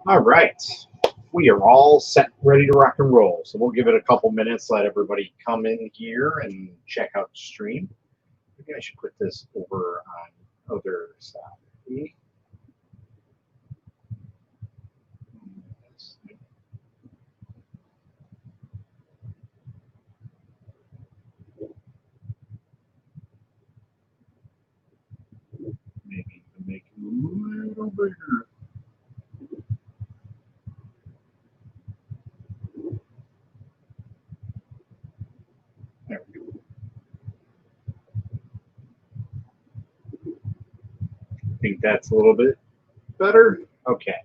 All right, we are all set, ready to rock and roll. So we'll give it a couple minutes, let everybody come in here and check out the stream. Maybe I should put this over on other side. Maybe make it a little bigger. There we go. I think that's a little bit better. Okay.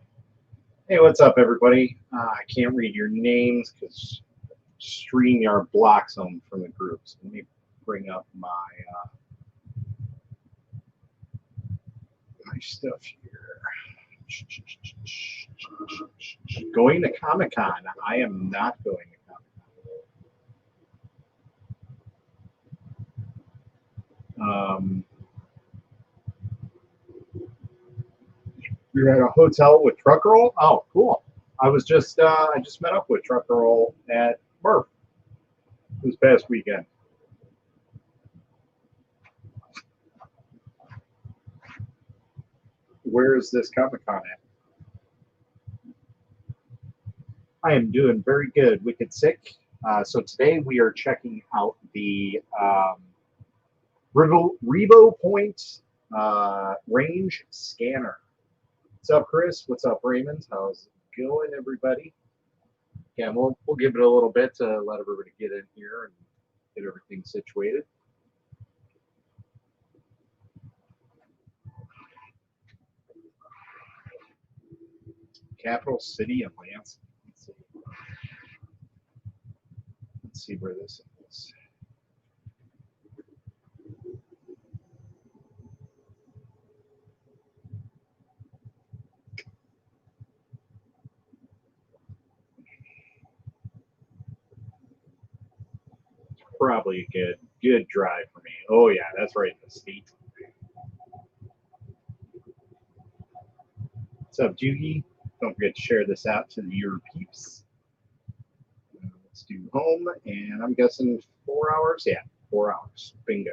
Hey, what's up, everybody? I can't read your names because StreamYard blocks them from the groups. Let me bring up my stuff here. Going to Comic-Con. I am not going to Comic-Con. You're at a hotel with Trucker Roll? Oh, cool. I just met up with Trucker Roll at Murph this past weekend. Where is this Comic-Con at? I am doing very good. Wicked sick. So today we are checking out the Revopoint range scanner. What's up, Chris? What's up, Raymond? How's it going, everybody? Yeah, we'll give it a little bit to let everybody get in here and get everything situated. Capital City of Lansing. Let's see where this is. Probably a good drive for me. Oh yeah, that's right in the state. What's up, Doogie? Don't forget to share this out to your peeps. Let's do home, and I'm guessing 4 hours. Yeah, 4 hours. Bingo.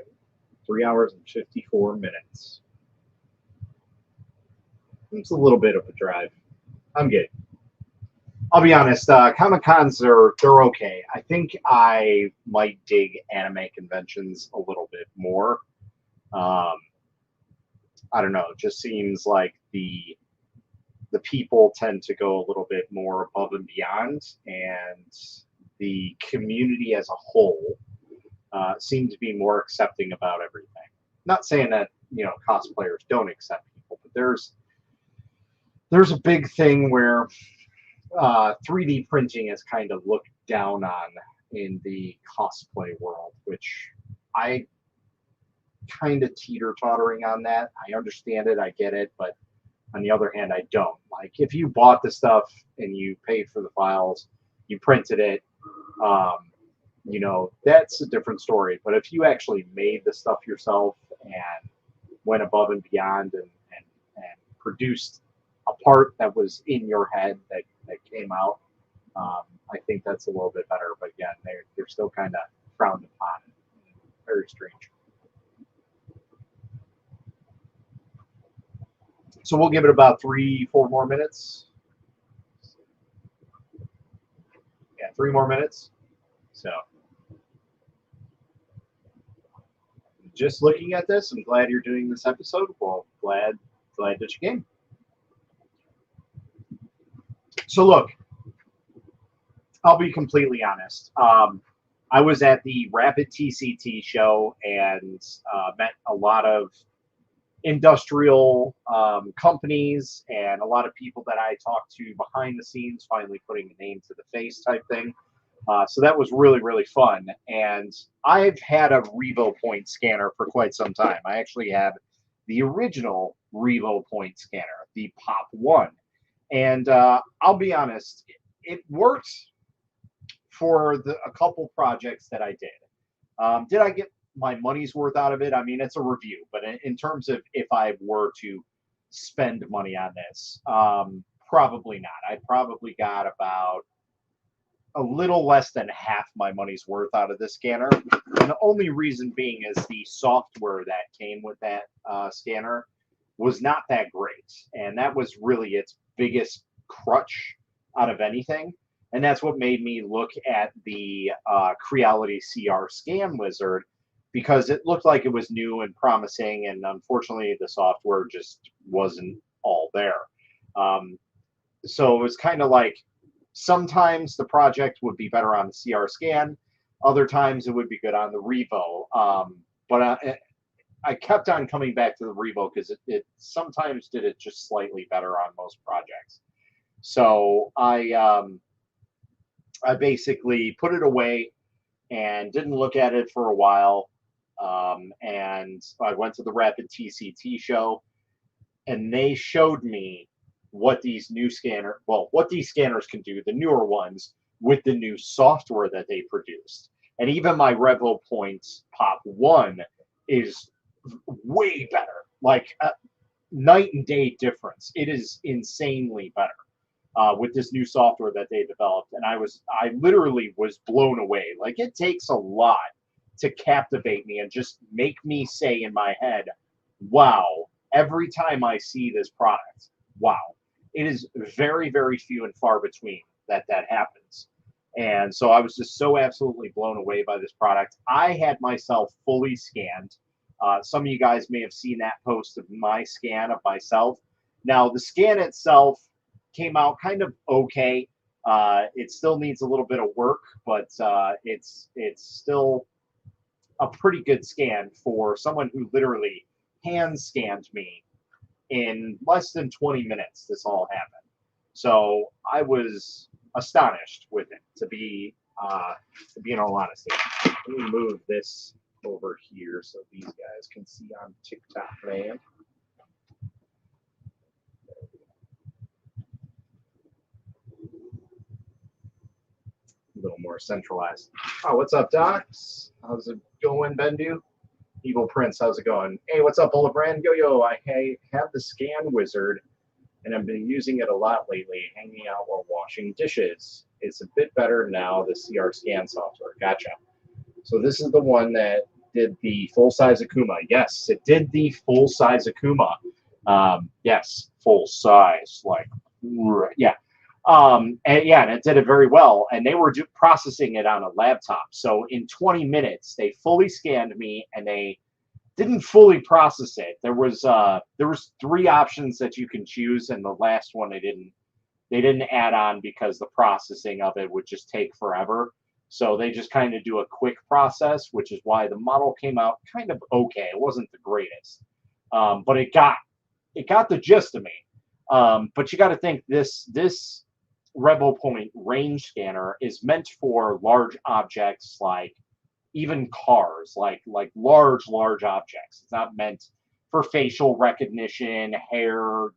3 hours and 54 minutes. It's a little bit of a drive. I'm good. I'll be honest, Comic-Cons they're okay. I think I might dig anime conventions a little bit more. I don't know. It just seems like the people tend to go a little bit more above and beyond, and the community as a whole seem to be more accepting about everything. Not saying that cosplayers don't accept people, but there's a big thing where 3D printing is kind of looked down on in the cosplay world, which I kind of teeter-tottering on that. I understand it, I get it, but on the other hand, I don't. Like, if you bought the stuff and you paid for the files, you printed it, that's a different story. But if you actually made the stuff yourself and went above and beyond and produced a part that was in your head that came out, I think that's a little bit better. But again, they're still kind of frowned upon. Very strange. So we'll give it about 3-4 more minutes. Yeah, 3 more minutes. So just looking at this, I'm glad you're doing this episode. Well, glad that you came. So look, I'll be completely honest. I was at the Rapid TCT show and met a lot of industrial companies and a lot of people that I talked to behind the scenes, finally putting a name to the face type thing. So that was really, really fun. And I've had a Revopoint scanner for quite some time. I actually have the original Revopoint scanner, the Pop 1. And I'll be honest, it worked for a couple projects that I did. Did I get my money's worth out of it? I mean, it's a review, but in terms of if I were to spend money on this, Probably not. I probably got about a little less than half my money's worth out of this scanner. And the only reason being is the software that came with that scanner was not that great. And that was really its biggest crutch out of anything. And that's what made me look at the Creality CR Scan Wizard, because it looked like it was new and promising. And unfortunately, the software just wasn't all there. So it was kind of like, sometimes the project would be better on the CR Scan. Other times it would be good on the Revo. But I kept on coming back to the Revo because it sometimes did it just slightly better on most projects. So I basically put it away and didn't look at it for a while. And I went to the Rapid TCT show, and they showed me what these scanners can do, the newer ones, with the new software that they produced. And even my Revopoint Pop 1 is way better, like night and day difference. It is insanely better with this new software that they developed. And I literally was blown away. Like, it takes a lot to captivate me and just make me say in my head, wow, every time I see this product, wow. It is very, very few and far between that happens. And so I was just so absolutely blown away by this product. I had myself fully scanned. Some of you guys may have seen that post of my scan of myself. Now, the scan itself came out kind of okay. It still needs a little bit of work, but it's still a pretty good scan for someone who literally hand scanned me in less than 20 minutes. This all happened. So I was astonished with it, to be in all honesty. Let me move this over here so these guys can see on TikTok land. A little more centralized. Oh, what's up, Docs? How's it going, Bendu? Evil Prince, how's it going? Hey, what's up, Olabrand? Yo, I have the Scan Wizard, and I've been using it a lot lately, hanging out while washing dishes. It's a bit better now, the CR Scan software. Gotcha. So this is the one that did the full-size Akuma. Yes, it did the full-size Akuma. Yes, full size, like, yeah. And it did it very well. And they were processing it on a laptop. So in 20 minutes, they fully scanned me, and they didn't fully process it. There was 3 options that you can choose, and the last one they didn't add on because the processing of it would just take forever. So they just kind of do a quick process, which is why the model came out kind of okay. It wasn't the greatest, but it got the gist of me. But you got to think this Revopoint range scanner is meant for large objects, like even cars, like large objects. It's not meant for facial recognition, hair,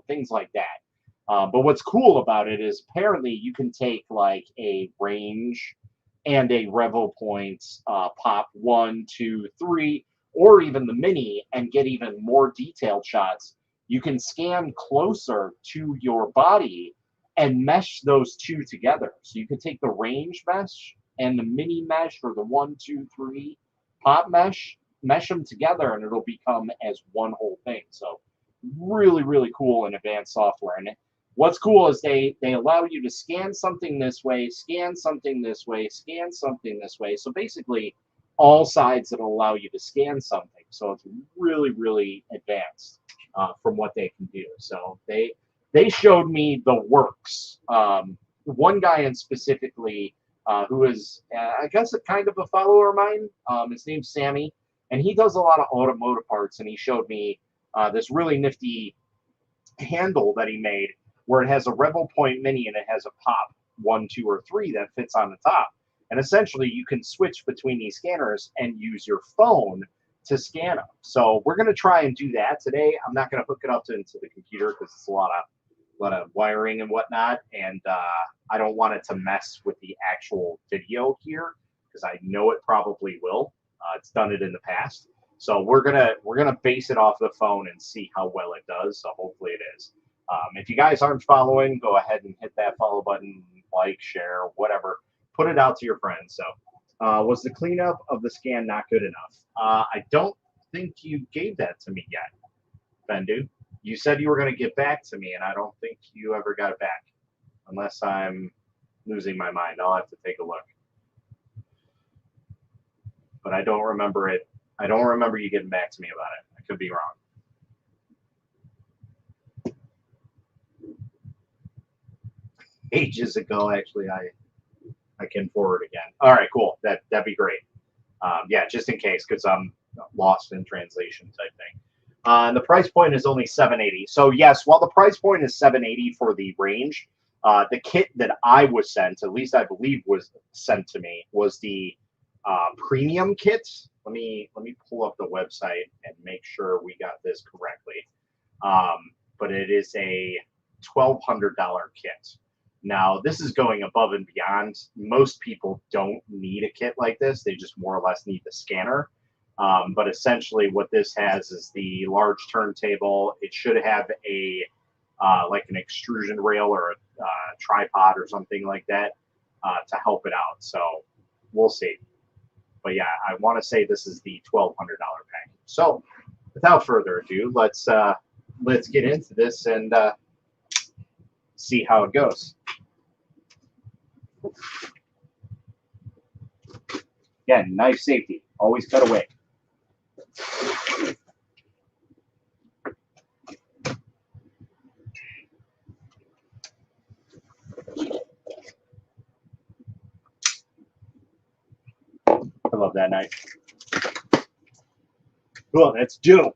things like that. But what's cool about it is apparently you can take like a range and a Revopoint Pop 1, 2, 3, or even the Mini and get even more detailed shots. You can scan closer to your body and mesh those two together. So you can take the range mesh and the Mini mesh, or the 1, 2, 3 Pop mesh them together, and it'll become as one whole thing. So really, really cool and advanced software. And what's cool is they allow you to scan something this way, scan something this way, scan something this way. So basically all sides that allow you to scan something. So it's really, really advanced from what they can do. So they showed me the works. One guy in specifically who is, I guess, a kind of a follower of mine. His name's Sammy, and he does a lot of automotive parts, and he showed me this really nifty handle that he made where it has a Revopoint Mini and it has a Pop 1, 2, or 3 that fits on the top. And essentially, you can switch between these scanners and use your phone to scan them. So we're going to try and do that today. I'm not going to hook it up into the computer because it's a lot of wiring and whatnot, and I don't want it to mess with the actual video here because I know it probably will. It's done it in the past, so we're gonna base it off the phone and see how well it does. So hopefully it is. If you guys aren't following, go ahead and hit that follow button, like, share, whatever. Put it out to your friends. So, was the cleanup of the scan not good enough? I don't think you gave that to me yet, Bendu. You said you were going to get back to me, and I don't think you ever got it back. Unless I'm losing my mind. I'll have to take a look. But I don't remember it. I don't remember you getting back to me about it. I could be wrong. Ages ago, actually, I can forward again. All right, cool. That'd be great. Yeah, just in case, because I'm lost in translation type thing. And the price point is only $780. So yes, while the price point is $780 for the range, the kit that I was sent, at least I believe was sent to me, was the premium kit. Let me pull up the website and make sure we got this correctly. But it is a $1,200 kit. Now, this is going above and beyond. Most people don't need a kit like this. They just more or less need the scanner. But essentially what this has is the large turntable. It should have a like an extrusion rail or a tripod or something like that to help it out. So we'll see. But yeah, I want to say this is the $1,200 package. So without further ado, let's get into this and see how it goes. Again, knife safety. Always cut away. I love that knife. Cool, that's dope.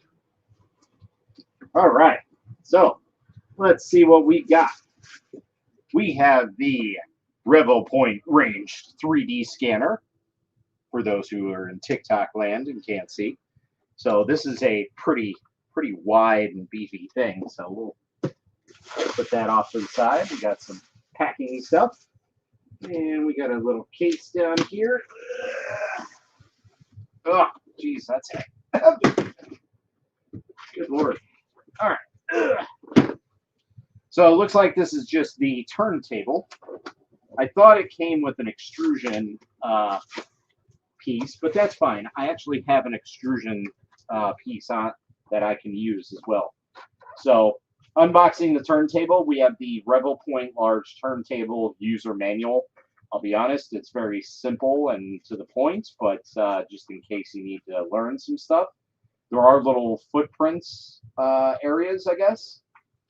All right, so let's see what we got. We have the Revopoint ranged 3D scanner for those who are in TikTok land and can't see. So this is a pretty wide and beefy thing. So we'll put that off to the side. We got some packing stuff. And we got a little case down here. Oh, geez, that's heavy. Good Lord. All right. So it looks like this is just the turntable. I thought it came with an extrusion piece, but that's fine. I actually have an extrusion piece on that I can use as well. So unboxing the turntable, we have the Revopoint large turntable user manual. I'll be honest, it's very simple and to the point, but just in case you need to learn some stuff. There are little footprints areas, I guess.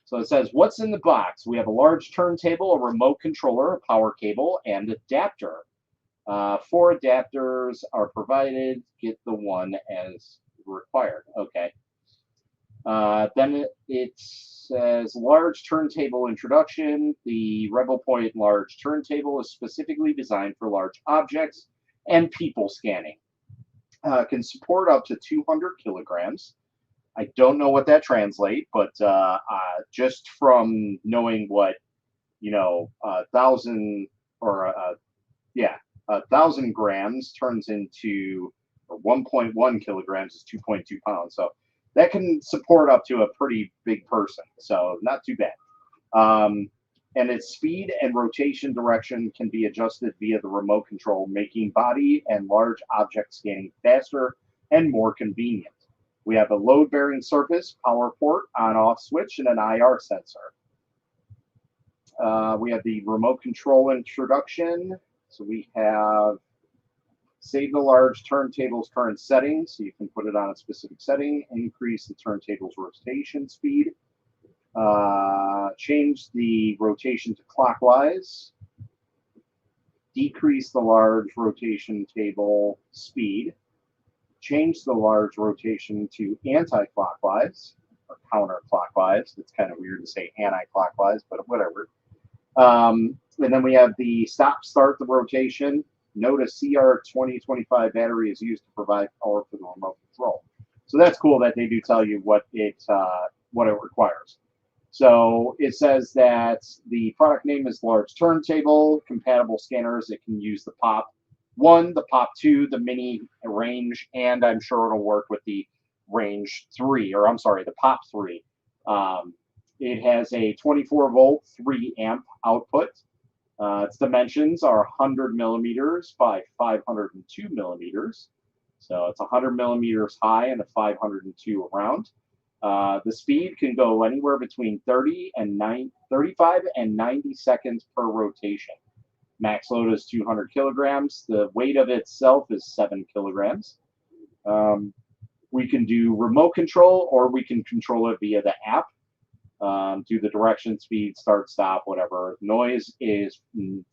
So it says, what's in the box? We have a large turntable, a remote controller, a power cable, and adapter. 4 adapters are provided. Get the one as required. Okay. Then it says large turntable introduction. The Revopoint large turntable is specifically designed for large objects and people scanning. Can support up to 200 kilograms. I don't know what that translates, but just from knowing what, 1,000 or 1,000 grams turns into, or 1.1 kilograms is 2.2 pounds. So that can support up to a pretty big person. So not too bad. And its speed and rotation direction can be adjusted via the remote control, making body and large object scanning faster and more convenient. We have a load-bearing surface, power port, on-off switch, and an IR sensor. We have the remote control introduction. So we have save the large turntable's current settings, so you can put it on a specific setting, increase the turntable's rotation speed, change the rotation to clockwise, decrease the large rotation table speed, change the large rotation to anti-clockwise or counterclockwise. It's kind of weird to say anti-clockwise, but whatever. And then we have the stop-start the rotation. Note a CR2025 battery is used to provide power for the remote control. So that's cool that they do tell you what it requires. So it says that the product name is large turntable, compatible scanners. It can use the POP 1, the POP 2, the mini range, and I'm sure it'll work with the range 3, or I'm sorry, the POP 3. It has a 24-volt, 3-amp output. Its dimensions are 100 millimeters by 502 millimeters. So it's 100 millimeters high and a 502 around. The speed can go anywhere between 35 and 90 seconds per rotation. Max load is 200 kilograms. The weight of itself is 7 kilograms. We can do remote control, or we can control it via the app. Do the direction, speed, start, stop, whatever. Noise is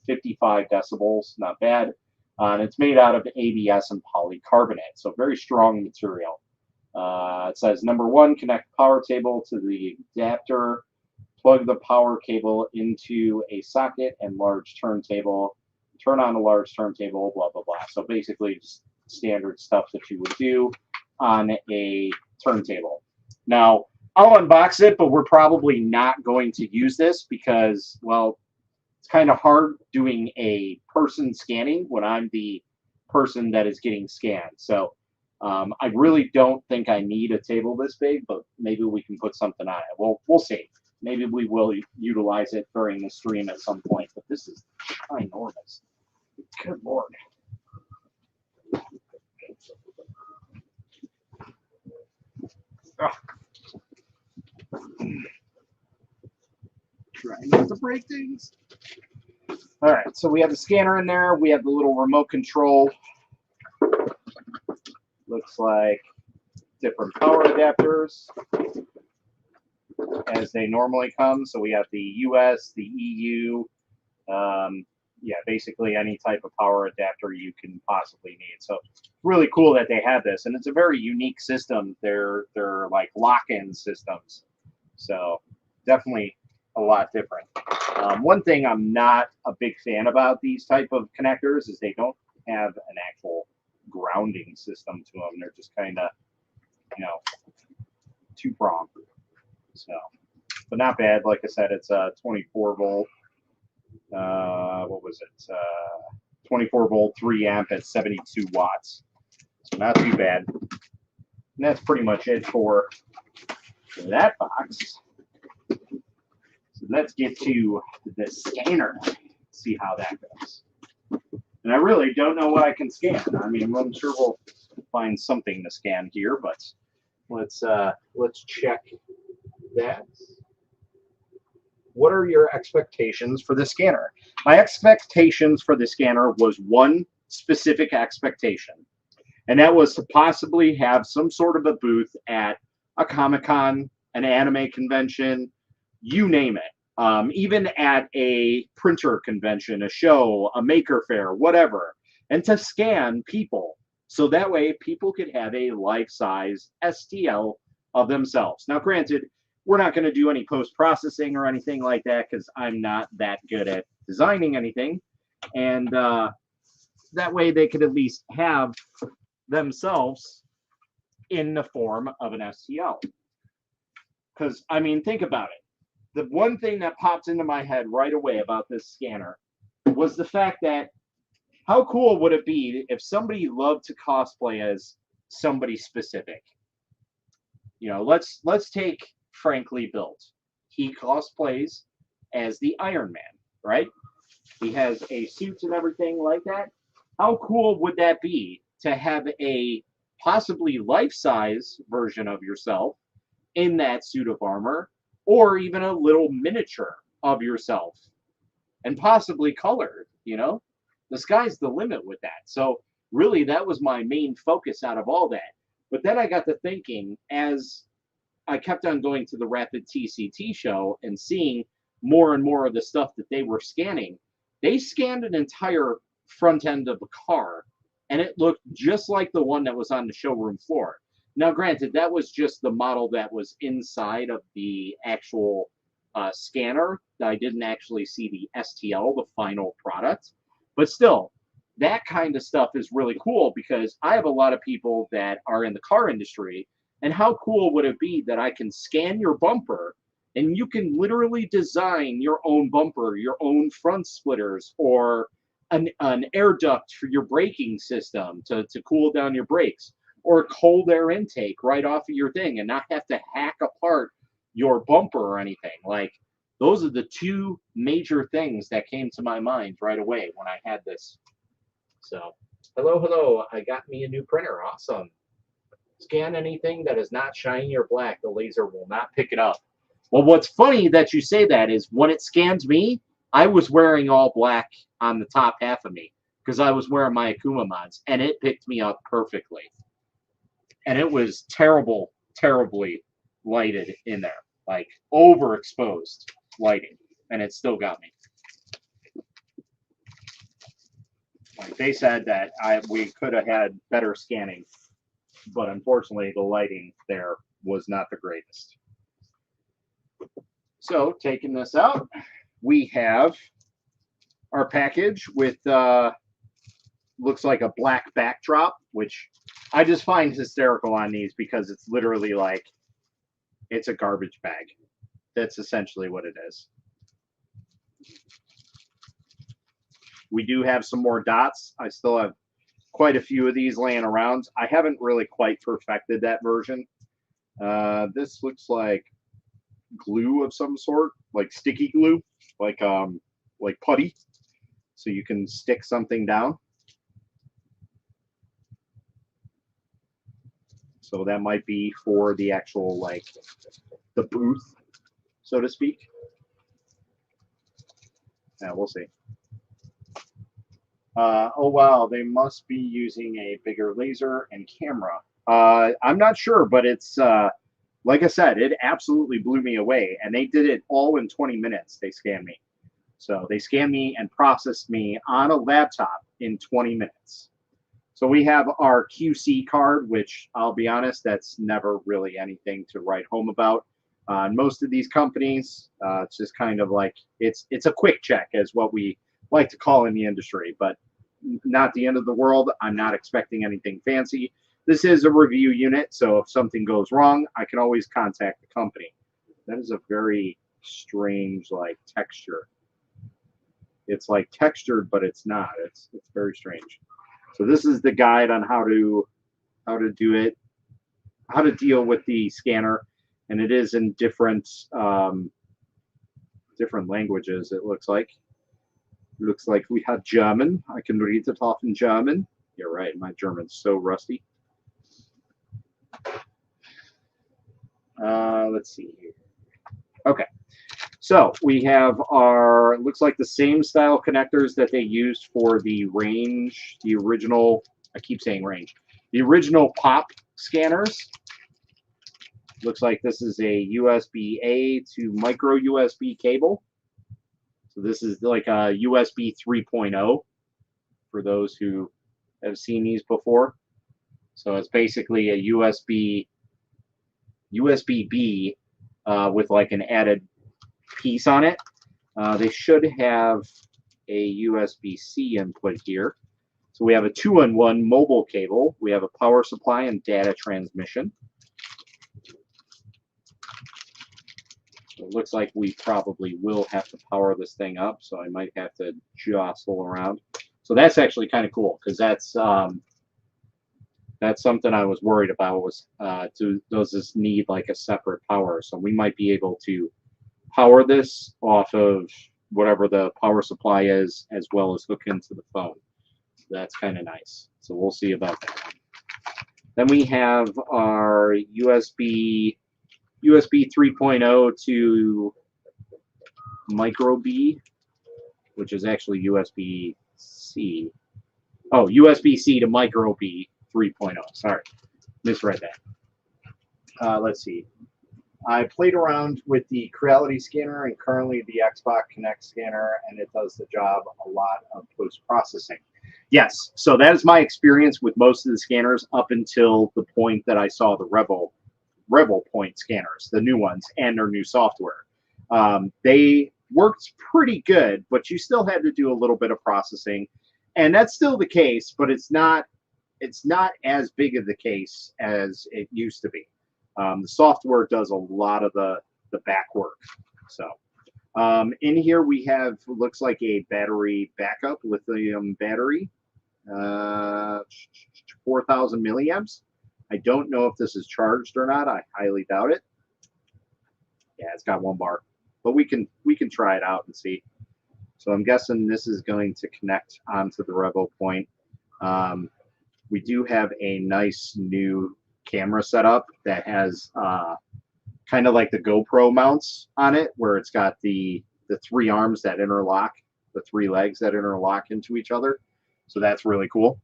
55 decibels, not bad. And it's made out of ABS and polycarbonate, so very strong material. It says, number 1, connect power table to the adapter, plug the power cable into a socket and large turntable, turn on a large turntable, blah, blah, blah. So basically just standard stuff that you would do on a turntable. Now, I'll unbox it, but we're probably not going to use this because, well, it's kind of hard doing a person scanning when I'm the person that is getting scanned. So I really don't think I need a table this big, but maybe we can put something on it. Well, we'll see. Maybe we will utilize it during the stream at some point, but this is ginormous. Good Lord. Try not to break things. All right, so we have the scanner in there. We have the little remote control. Looks like different power adapters as they normally come. So we have the US, the EU, yeah, basically any type of power adapter you can possibly need. So really cool that they have this, and it's a very unique system. They're like lock-in systems, so definitely a lot different. One thing I'm not a big fan about these type of connectors is they don't have an actual grounding system to them. They're just kind of, you know, two-pronged. So, but not bad. Like I said, it's a 24-volt. What was it? 24-volt, 3-amp at 72 watts. So not too bad. And that's pretty much it for that box. So let's get to the scanner. See how that goes. And I really don't know what I can scan. I mean, I'm sure we'll find something to scan here, but let's check that. What are your expectations for the scanner? My expectations for the scanner was one specific expectation, and that was to possibly have some sort of a booth at a Comic-Con, an anime convention, you name it. Even at a printer convention, a show, a maker fair, whatever, and to scan people. So that way people could have a life-size STL of themselves. Now, granted, we're not going to do any post-processing or anything like that because I'm not that good at designing anything. And that way they could at least have themselves in the form of an STL. Because, I mean, think about it. The one thing that popped into my head right away about this scanner was the fact that how cool would it be if somebody loved to cosplay as somebody specific? You know, let's take Frankly Built. He cosplays as the Iron Man, right? He has a suit and everything like that. How cool would that be to have a possibly life-size version of yourself in that suit of armor, or even a little miniature of yourself, and possibly colored, you know? The sky's the limit with that. So really, that was my main focus out of all that. But then I got to thinking, as I kept on going to the Rapid TCT show and seeing more and more of the stuff that they were scanning, they scanned an entire front end of a car, and it looked just like the one that was on the showroom floor. Now, granted, that was just the model that was inside of the actual scanner. I didn't actually see the STL, the final product. But still, that kind of stuff is really cool because I have a lot of people that are in the car industry. And how cool would it be that I can scan your bumper and you can literally design your own bumper, your own front splitters, or an air duct for your braking system to cool down your brakes, or cold air intake right off of your thing and not have to hack apart your bumper or anything. Like, those are the two major things that came to my mind right away when I had this. So, hello, hello. I got me a new printer. Awesome. Scan anything that is not shiny or black. The laser will not pick it up. Well, what's funny that you say that is when it scans me, I was wearing all black on the top half of me because I was wearing my Akuma mods, and it picked me up perfectly. And it was terribly lighted in there, like overexposed lighting, and it still got me. Like they said that we could have had better scanning, but unfortunately the lighting there was not the greatest. So taking this out, we have our package with looks like a black backdrop, which I just find hysterical on these because it's literally like it's a garbage bag. That's essentially what it is. We do have some more dots. I still have quite a few of these laying around. I haven't really quite perfected that version. This looks like glue of some sort, like sticky glue, like putty, so you can stick something down. So that might be for the actual, like, the booth, so to speak. Yeah, we'll see. Oh, wow, they must be using a bigger laser and camera. I'm not sure, but it's, like I said, it absolutely blew me away. And they did it all in 20 minutes. They scanned me. So they scanned me and processed me on a laptop in 20 minutes. So we have our QC card, which I'll be honest, that's never really anything to write home about. Most of these companies, it's just kind of like, it's a quick check, as what we like to call in the industry, but not the end of the world. I'm not expecting anything fancy. This is a review unit, so if something goes wrong, I can always contact the company. That is a very strange, like, texture. It's like textured, but it's not. It's very strange. So this is the guide on how to do it, how to deal with the scanner, and it is in different different languages. It looks like. Looks like we have German. I can read it off in German. You're right, my German's so rusty. Let's see here. Okay, so we have our, it looks like the same style connectors that they used for the range, the original, I keep saying range, the original pop scanners. Looks like this is a USB-A to micro USB cable. So this is like a USB 3.0 for those who have seen these before. So it's basically a USB-B with like an added piece on it. They should have a USB-C input here. So we have a 2-in-1 mobile cable. We have a power supply and data transmission. It looks like we probably will have to power this thing up, so I might have to jostle around. So that's actually kind of cool, because that's something I was worried about, was does this need like a separate power? So we might be able to power this off of whatever the power supply is, as well as hook into the phone. So that's kind of nice. So we'll see about that. Then we have our USB 3.0 to micro B, which is actually USB-C. Oh, USB-C to micro B 3.0. Sorry, misread that. Let's see. I played around with the Creality scanner and currently the Xbox Connect scanner, and it does the job a lot of post-processing. Yes, so that is my experience with most of the scanners up until the point that I saw the Revopoint scanners, the new ones, and their new software. They worked pretty good, but you still had to do a little bit of processing, and that's still the case, but it's not as big of the case as it used to be. The software does a lot of the back work. So in here we have, looks like a battery backup, lithium battery, 4,000 milliamps. I don't know if this is charged or not. I highly doubt it. Yeah, it's got 1 bar, but we can try it out and see. So I'm guessing this is going to connect onto the Revopoint. We do have a nice new camera setup that has kind of like the GoPro mounts on it, where it's got the 3 arms that interlock, the 3 legs that interlock into each other. So that's really cool.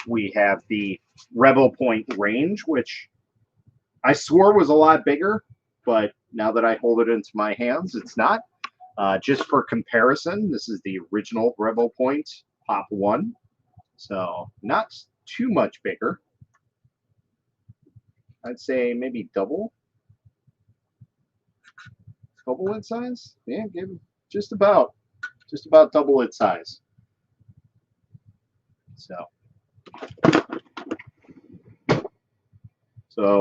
We have the Revopoint range, which I swore was a lot bigger, but now that I hold it into my hands, it's not. Just for comparison, this is the original Revopoint Pop 1. So not too much bigger. I'd say maybe double its size. Yeah, just about double its size. So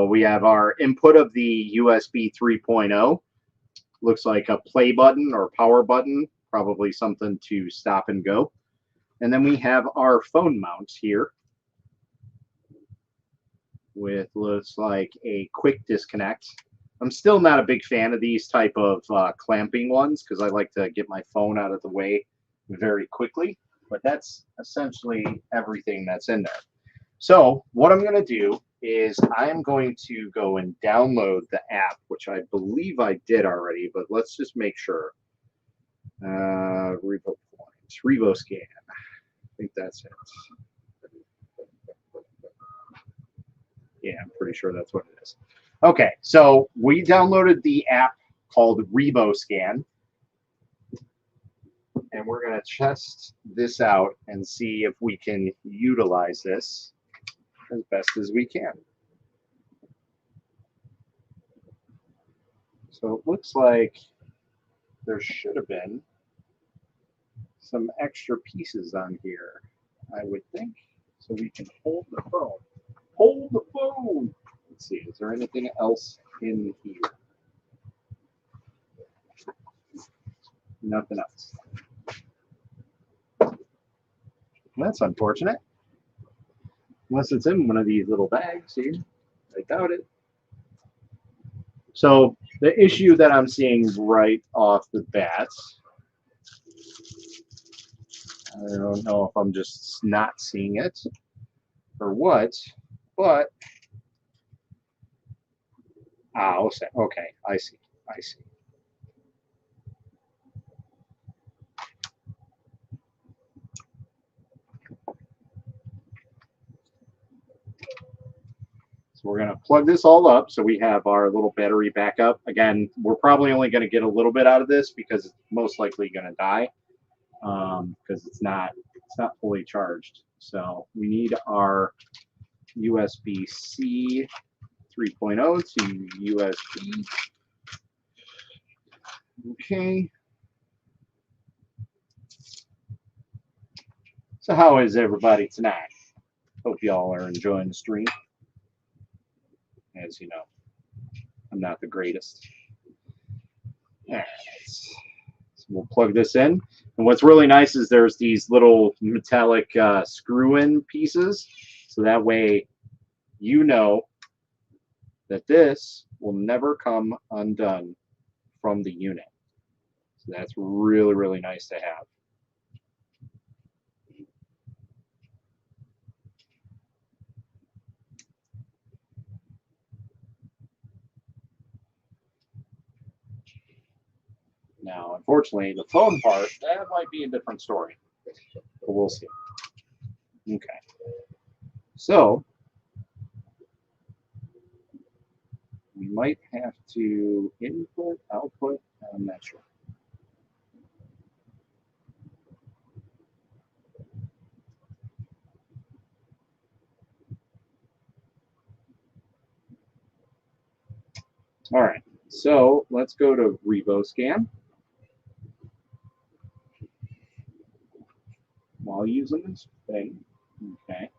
we have our input of the USB 3.0. Looks like a play button or power button, probably something to stop and go. And then we have our phone mount here with, looks like, a quick disconnect. I'm still not a big fan of these type of clamping ones because I like to get my phone out of the way very quickly, but that's essentially everything that's in there. So what I'm going to do is I'm going to go and download the app, which I believe I did already, but let's just make sure. Revopoint, RevoScan. I think that's it. Yeah, I'm pretty sure that's what it is. Okay, so we downloaded the app called RevoScan, and we're going to test this out and see if we can utilize this as best as we can. So it looks like there should have been some extra pieces on here, I would think, so we can hold the phone. Hold the phone! Let's see, is there anything else in here? Nothing else. That's unfortunate. Unless it's in one of these little bags here. I doubt it. So the issue that I'm seeing right off the bat, I don't know if I'm just not seeing it or what, but okay, I see. So we're going to plug this all up so we have our little battery backup. Again, we're probably only going to get a little bit out of this because it's most likely going to die because it's not fully charged. So we need our USB-C 3.0 to USB. Okay. So how is everybody tonight? Hope y'all are enjoying the stream. As you know, I'm not the greatest. All right. So we'll plug this in. And what's really nice is there's these little metallic screw-in pieces. So that way you know that this will never come undone from the unit. So that's really, really nice to have. Now, unfortunately, the phone part, that might be a different story. But we'll see. Okay. So, we might have to input, output, I'm not sure. All right, so let's go to RevoScan. While using this thing, okay.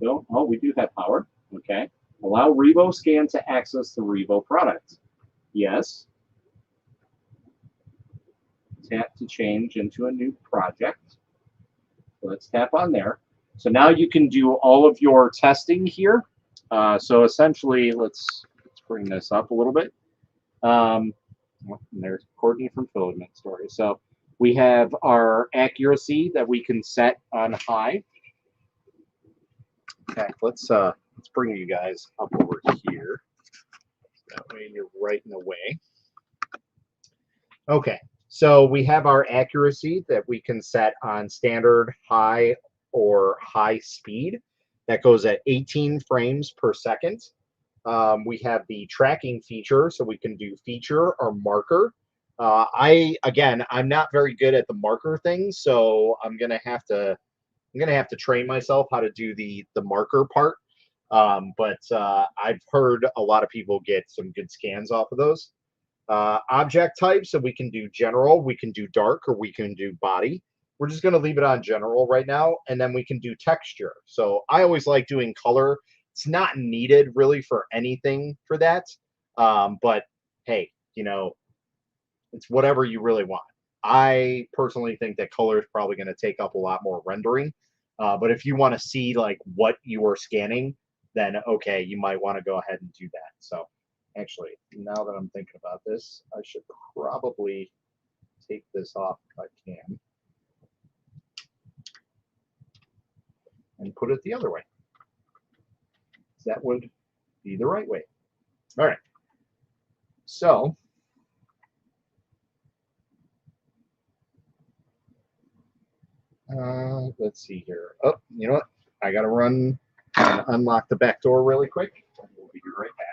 So, oh, we do have power, okay. Allow RevoScan to access the Revo product. Yes. Tap to change into a new project. So let's tap on there. So now you can do all of your testing here. So essentially, let's bring this up a little bit. There's Courtney from Filament Story. So we have our accuracy that we can set on high. Okay, let's bring you guys up over here. That way you're right in the way. Okay, so we have our accuracy that we can set on standard, high, or high speed. That goes at 18 frames per second. We have the tracking feature, so we can do feature or marker. I'm not very good at the marker thing, so I'm gonna have to train myself how to do the marker part. But I've heard a lot of people get some good scans off of those. Object type, so we can do general, we can do dark, or we can do body. We're just going to leave it on general right now, and then we can do texture. So I always like doing color. It's not needed really for anything for that, but hey, you know, it's whatever you really want. I personally think that color is probably going to take up a lot more rendering, but if you want to see like what you are scanning, then okay, you might want to go ahead and do that. So actually, now that I'm thinking about this, I should probably take this off if I can and put it the other way. That would be the right way. All right. So let's see here. Oh, you know what? I got to run and unlock the back door really quick. We'll be right back.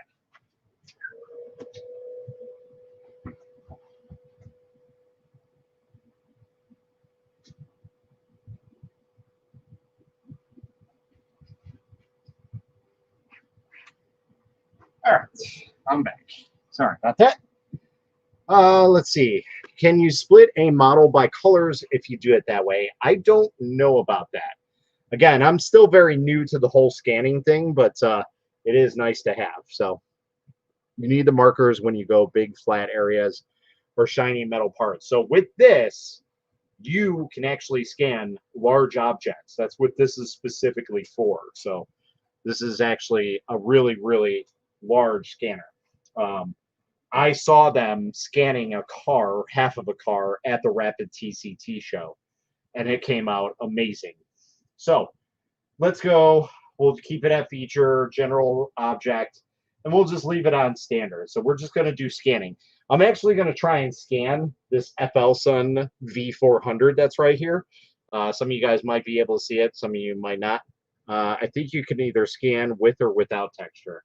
All right, I'm back. Sorry about that. Let's see. Can you split a model by colors if you do it that way? I don't know about that. Again, I'm still very new to the whole scanning thing, but it is nice to have. So you need the markers when you go big flat areas or shiny metal parts. So with this, you can actually scan large objects. That's what this is specifically for. So this is actually a really, really large scanner. I saw them scanning a car, half of a car, at the Rapid TCT show, and it came out amazing. So let's go. We'll keep it at feature, general object, and we'll just leave it on standard. So we're just going to do scanning. I'm actually going to try and scan this FLSun V400 that's right here. Some of you guys might be able to see it. Some of you might not. I think you can either scan with or without texture.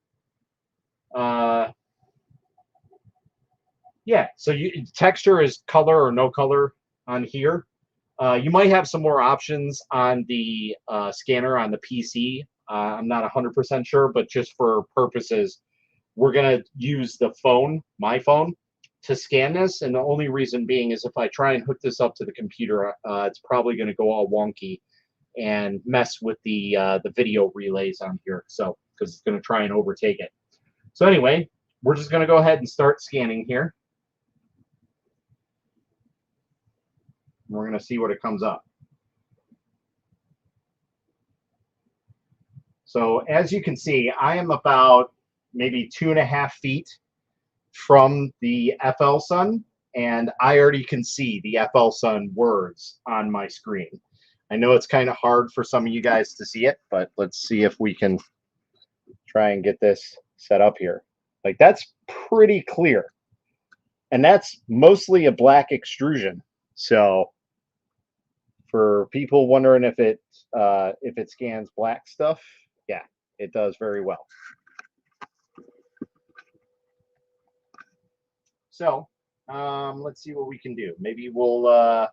Yeah, so texture is color or no color on here. You might have some more options on the scanner on the PC. I'm not 100% sure, but just for purposes, we're going to use the phone, my phone, to scan this. And the only reason being is if I try and hook this up to the computer, it's probably going to go all wonky and mess with the video relays on here. So, because it's going to try and overtake it. So anyway, we're just going to go ahead and start scanning here. We're going to see what it comes up. So as you can see, I am about maybe 2.5 feet from the FLSun, and I already can see the FLSun words on my screen. I know it's kind of hard for some of you guys to see it, but let's see if we can try and get this set up here. Like, that's pretty clear. And that's mostly a black extrusion. So for people wondering if it scans black stuff, yeah, it does very well. So let's see what we can do. Maybe we'll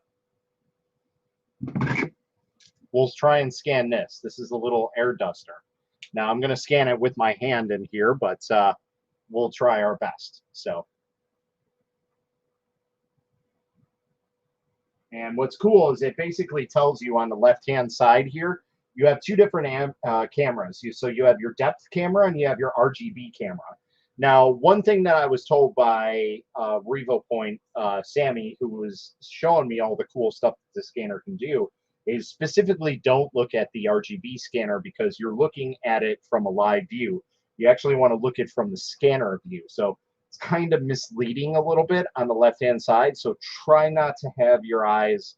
try and scan this. This is a little air duster. Now I'm going to scan it with my hand in here, but we'll try our best. So, and what's cool is it basically tells you on the left-hand side here, you have two different cameras. So you have your depth camera and you have your RGB camera. Now, one thing that I was told by Revopoint, Sammy, who was showing me all the cool stuff that the scanner can do, is specifically don't look at the RGB scanner because you're looking at it from a live view. You actually want to look at from the scanner view. So it's kind of misleading a little bit on the left-hand side. So try not to have your eyes,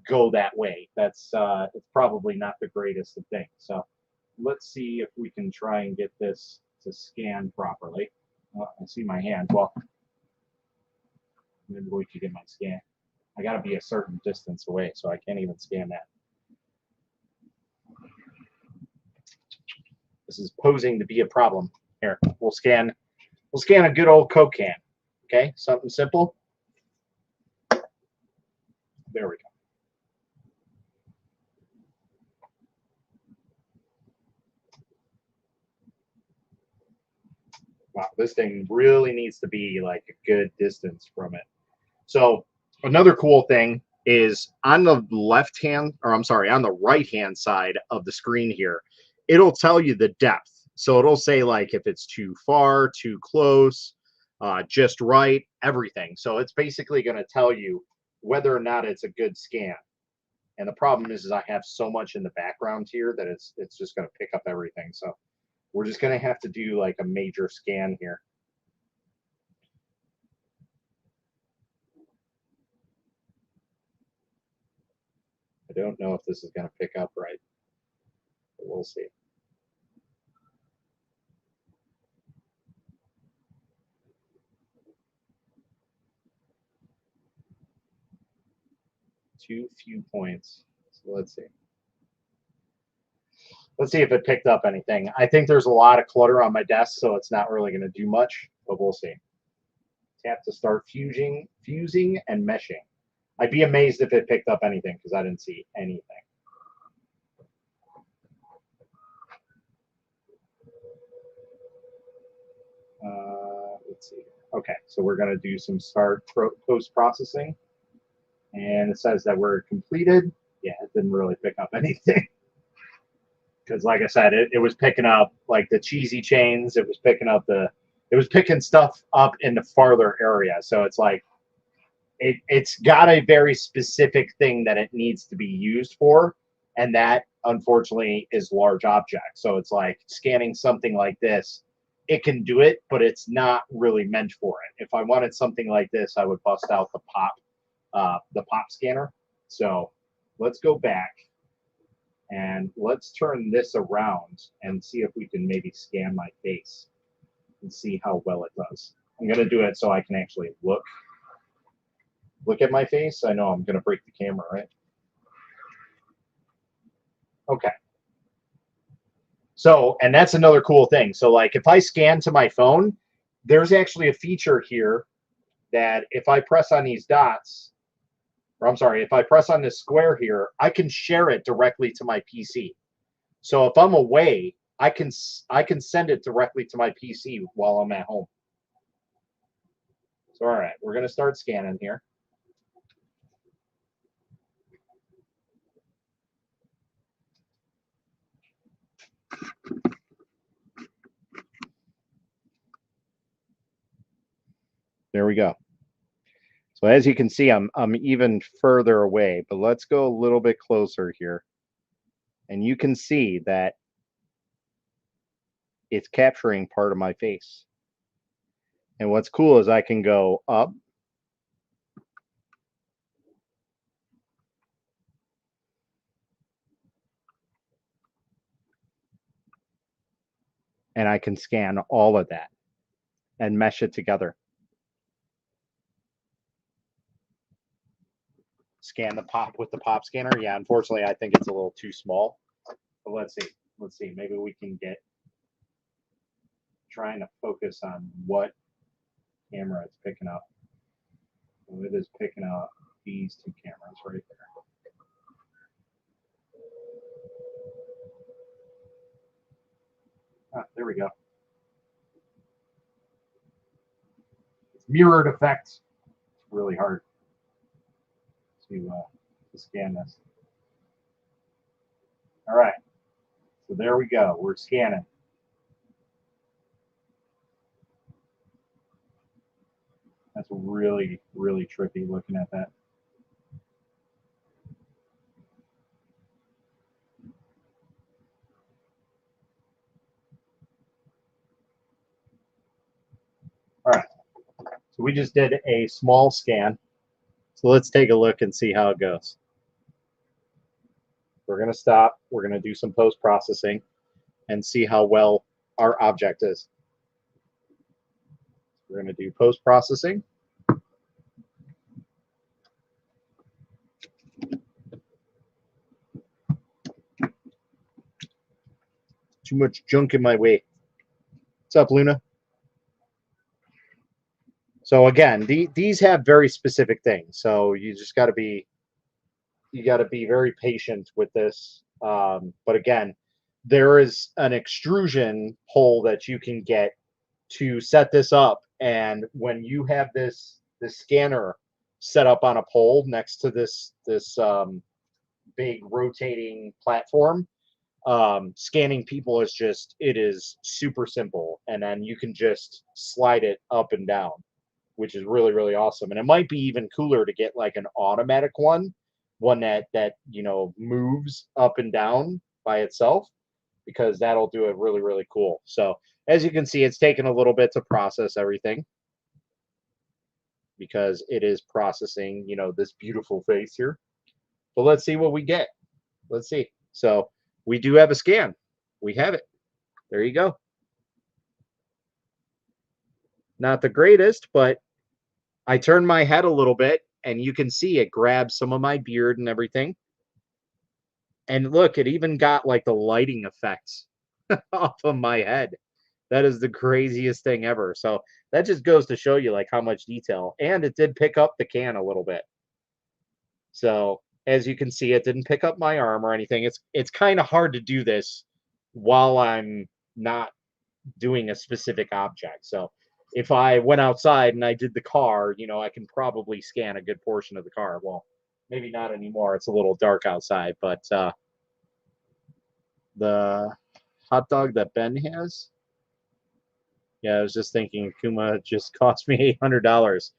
go that way. That's it's probably not the greatest of things. So let's see if we can try and get this to scan properly. Oh, I see my hand. Well, maybe we can get my scan. I got to be a certain distance away, so I can't even scan that. This is posing to be a problem. Here, we'll scan a good old Coke can. Okay, something simple. There we go. Wow, this thing really needs to be like a good distance from it. So another cool thing is on the left hand, or I'm sorry, on the right hand side of the screen here, it'll tell you the depth. So it'll say like if it's too far, too close, just right, everything. So it's basically going to tell you whether or not it's a good scan. And the problem is I have so much in the background here that it's just going to pick up everything. So we're just going to have to do like a major scan here. I don't know if this is going to pick up right, but we'll see. Too few points. So let's see. Let's see if it picked up anything. I think there's a lot of clutter on my desk, so it's not really going to do much, but we'll see. Tap to start fusing and meshing. I'd be amazed if it picked up anything because I didn't see anything. Let's see. Okay, so we're going to do some start post-processing. And it says that we're completed. Yeah, it didn't really pick up anything. Because like I said, it was picking up like the cheesy chains. It was picking stuff up in the farther area. So it's like, it's got a very specific thing that it needs to be used for. And that unfortunately is large objects. So it's like scanning something like this, it can do it, but it's not really meant for it. If I wanted something like this, I would bust out the pop scanner. So let's go back and let's turn this around and see if we can maybe scan my face and see how well it does. I'm going to do it so I can actually look at my face. I know I'm going to break the camera, right? Okay. So, and that's another cool thing. So like if I scan to my phone, there's actually a feature here that if I press on these dots, or I'm sorry, if I press on this square here, I can share it directly to my PC. So if I'm away, I can send it directly to my PC while I'm at home. So all right, we're going to start scanning here. There we go. So as you can see, I'm even further away, but let's go a little bit closer here. And you can see that it's capturing part of my face. And what's cool is I can go up and I can scan all of that and mesh it together. Scan the pop with the pop scanner. Yeah, unfortunately, I think it's a little too small. But let's see. Let's see. Maybe we can get trying to focus on what camera it's picking up. So it is picking up these two cameras right there. Ah, there we go. It's mirrored effect. It's really hard to scan this. All right. So there we go. We're scanning. That's really, really trippy looking at that. So we just did a small scan. So let's take a look and see how it goes. We're going to stop. We're going to do some post-processing and see how well our object is. We're going to do post-processing. Too much junk in my way. What's up, Luna? So again, these have very specific things. So you just got to be very patient with this. But again, there is an extrusion hole that you can get to set this up, and when you have this scanner set up on a pole next to this big rotating platform, scanning people is just, it is super simple, and then you can just slide it up and down, which is really, really awesome. And it might be even cooler to get like an automatic one that you know moves up and down by itself, because that'll do it really, really cool. So as you can see, it's taken a little bit to process everything, because it is processing, you know, this beautiful face here. But let's see what we get. Let's see. So we do have a scan. We have it. There you go. Not the greatest, but I turned my head a little bit and you can see it grabs some of my beard and everything. And look, it even got like the lighting effects off of my head. That is the craziest thing ever. So that just goes to show you like how much detail. And it did pick up the can a little bit. So as you can see, it didn't pick up my arm or anything. It's kind of hard to do this while I'm not doing a specific object. So if I went outside and I did the car, you know, I can probably scan a good portion of the car. Well, maybe not anymore. It's a little dark outside, but the hot dog that Ben has. Yeah, I was just thinking Kuma just cost me $800.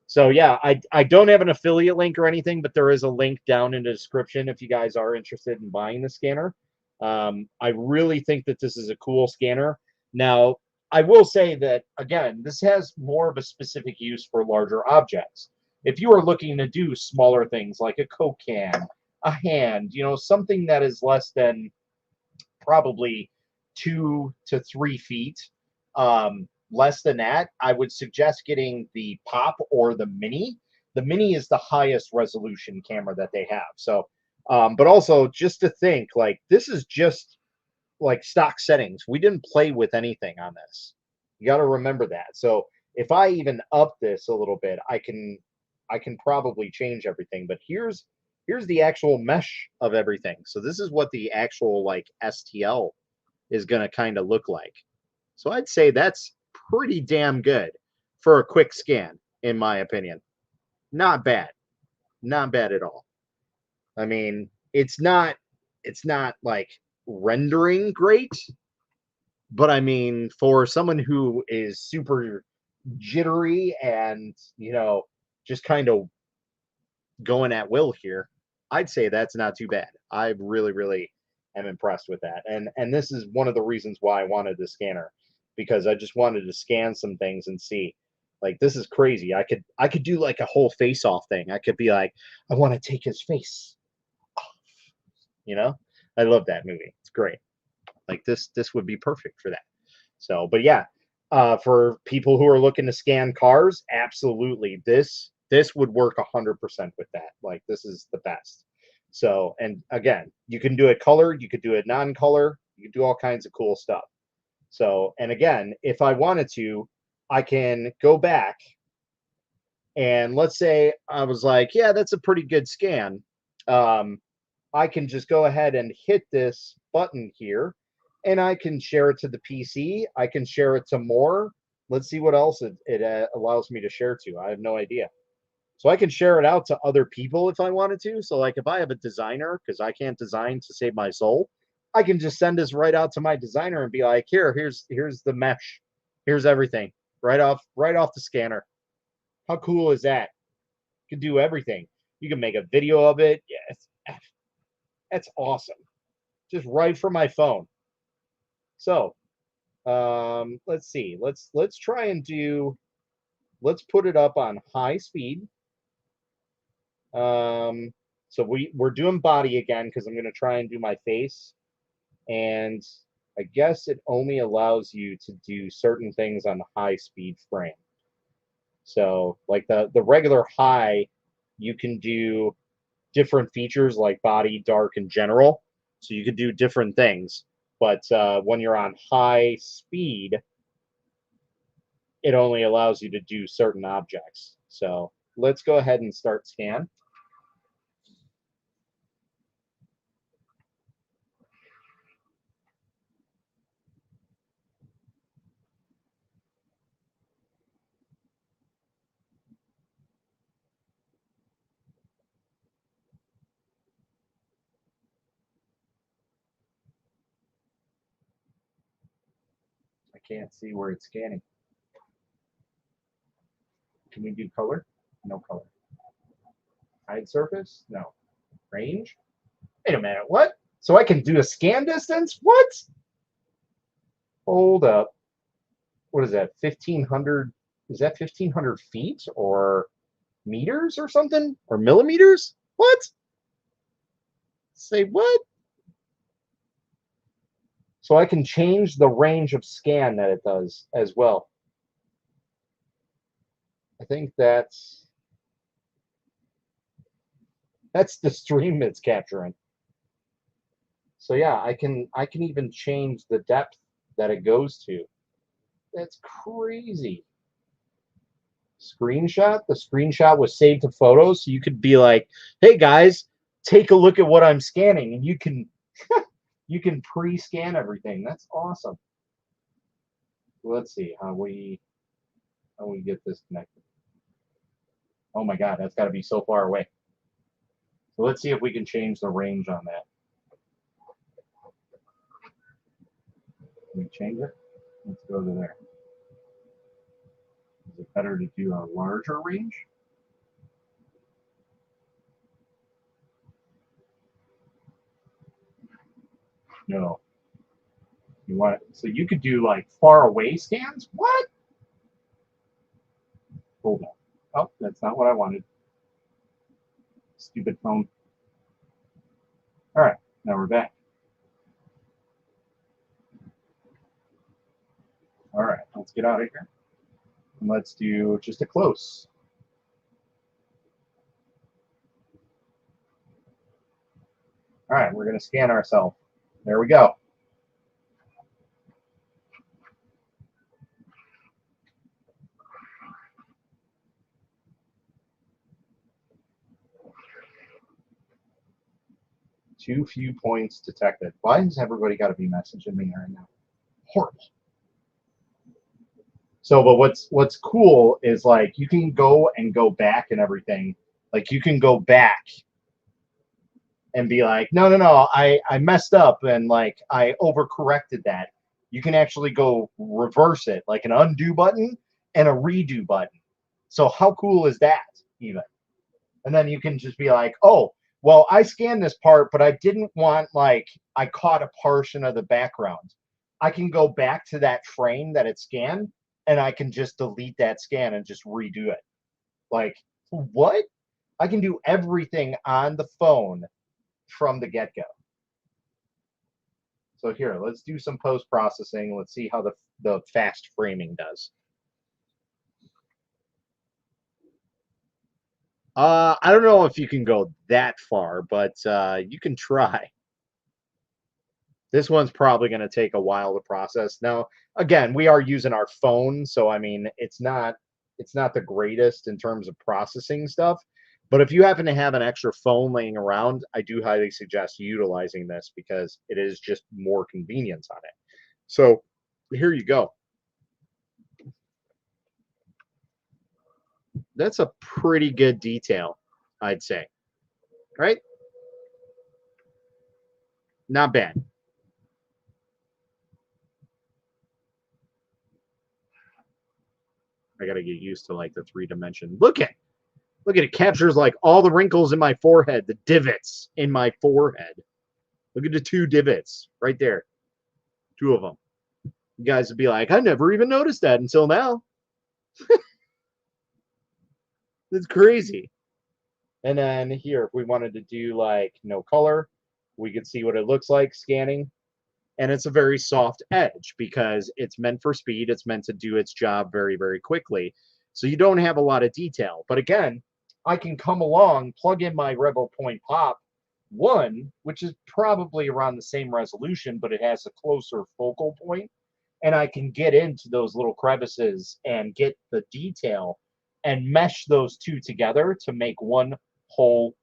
So yeah, I don't have an affiliate link or anything, but there is a link down in the description if you guys are interested in buying the scanner. I really think that this is a cool scanner. Now, I will say that, again, this has more of a specific use for larger objects. If you are looking to do smaller things like a Coke can, a hand, you know, something that is less than probably 2 to 3 feet, less than that, I would suggest getting the Pop or the Mini. The Mini is the highest resolution camera that they have. So, but also just to think, like, this is just like stock settings. We didn't play with anything on this. You got to remember that. So if I even up this a little bit, I can probably change everything. But here's the actual mesh of everything. So this is what the actual like STL is going to kind of look like. So I'd say that's pretty damn good for a quick scan, in my opinion. Not bad. Not bad at all. I mean, it's not like rendering great, but I mean, for someone who is super jittery and, you know, just kind of going at will here, I'd say that's not too bad. I really, really am impressed with that. And this is one of the reasons why I wanted the scanner, because I just wanted to scan some things and see. Like, this is crazy. I could do like a whole face off thing. I could be like, I want to take his face off. You know? I love that movie. It's great. Like this would be perfect for that. So, but yeah, for people who are looking to scan cars, absolutely. This would work 100% with that. Like, this is the best. So, and again, you can do it color, you could do it non-color, you can do all kinds of cool stuff. So, and again, if I wanted to, I can go back and let's say I was like, yeah, that's a pretty good scan. I can just go ahead and hit this button here and I can share it to the PC. I can share it to more. Let's see what else it allows me to share to. I have no idea. So I can share it out to other people if I wanted to. So like if I have a designer, because I can't design to save my soul, I can just send this right out to my designer and be like, here's the mesh. Here's everything. Right off the scanner. How cool is that? You can do everything. You can make a video of it. Yeah, that's awesome. Just right from my phone. So let's see. Let's try and do let's put it up on high speed. So we're doing body again because I'm going to try and do my face. And I guess it only allows you to do certain things on the high speed frame. So like the regular high, you can do different features like body, dark, and general. So you could do different things. But when you're on high speed, it only allows you to do certain objects. So let's go ahead and start scan. I can't see where it's scanning. Can we do color? No color. Hide surface? No. Range? Wait a minute, what? So I can do a scan distance? What? Hold up. What is that? 1,500? Is that 1,500 feet or meters or something? Or millimeters? What? Say what? So I can change the range of scan that it does as well. I think that's the stream it's capturing. So yeah, I can even change the depth that it goes to. That's crazy. Screenshot. The screenshot was saved to photos, so you could be like, "Hey guys, take a look at what I'm scanning," and you can you can pre-scan everything. That's awesome. Let's see how we get this connected. Oh my God, that's got to be so far away. So let's see if we can change the range on that. Can we change it? Let's go to there. Is it better to do a larger range? No. You want it, so you could do like far away scans? What? Hold on. Oh, that's not what I wanted. Stupid phone. All right, now we're back. All right, let's get out of here. And let's do just a close. All right, we're going to scan ourselves. There we go. Too few points detected. Why has everybody got to be messaging me right now? Horrible. So, but what's cool is like you can go back and everything. Like you can go back and be like, no, I messed up and like I overcorrected that. You can actually go reverse it, like an undo button and a redo button. So how cool is that even? And then you can just be like, oh, well, I scanned this part, but I didn't want like I caught a portion of the background. I can go back to that frame that it scanned and I can just delete that scan and just redo it. Like, what? I can do everything on the phone from the get-go. So here, let's do some post-processing. Let's see how the fast framing does. I don't know if you can go that far, but you can try. This one's probably going to take a while to process. Now, again, we are using our phone, so I mean, it's not the greatest in terms of processing stuff. But if you happen to have an extra phone laying around, I do highly suggest utilizing this because it is just more convenience on it. So here you go. That's a pretty good detail, I'd say. Right? Not bad. I gotta get used to like the 3-dimension. Look at it. It captures like all the wrinkles in my forehead, the divots in my forehead. Look at the 2 divots right there. 2 of them. You guys would be like, I never even noticed that until now. It's crazy. And then here, if we wanted to do like no color, we could see what it looks like scanning. And it's a very soft edge because it's meant for speed. It's meant to do its job very, very quickly. So you don't have a lot of detail. But again, I can come along, plug in my Revopoint Pop 1, which is probably around the same resolution, but it has a closer focal point, and I can get into those little crevices and get the detail and mesh those two together to make one whole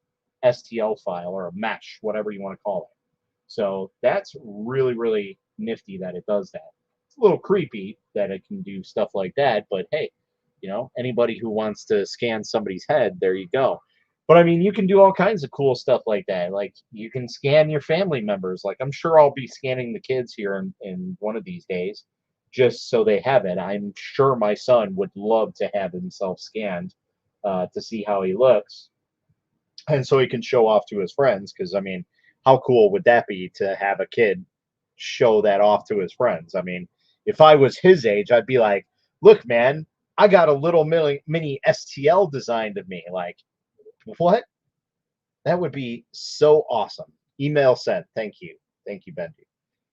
STL file or a mesh, whatever you want to call it. So that's really, really nifty that it does that. It's a little creepy that it can do stuff like that, but hey, anybody who wants to scan somebody's head, there you go. But I mean, you can do all kinds of cool stuff like that. Like you can scan your family members. Like I'm sure I'll be scanning the kids here in one of these days just so they have it. I'm sure my son would love to have himself scanned to see how he looks and so he can show off to his friends. Because I mean, how cool would that be to have a kid show that off to his friends? I mean, if I was his age, I'd be like, "Look, man, I got a little mini STL designed of me." Like, what? That would be so awesome. Email sent. Thank you, Benji.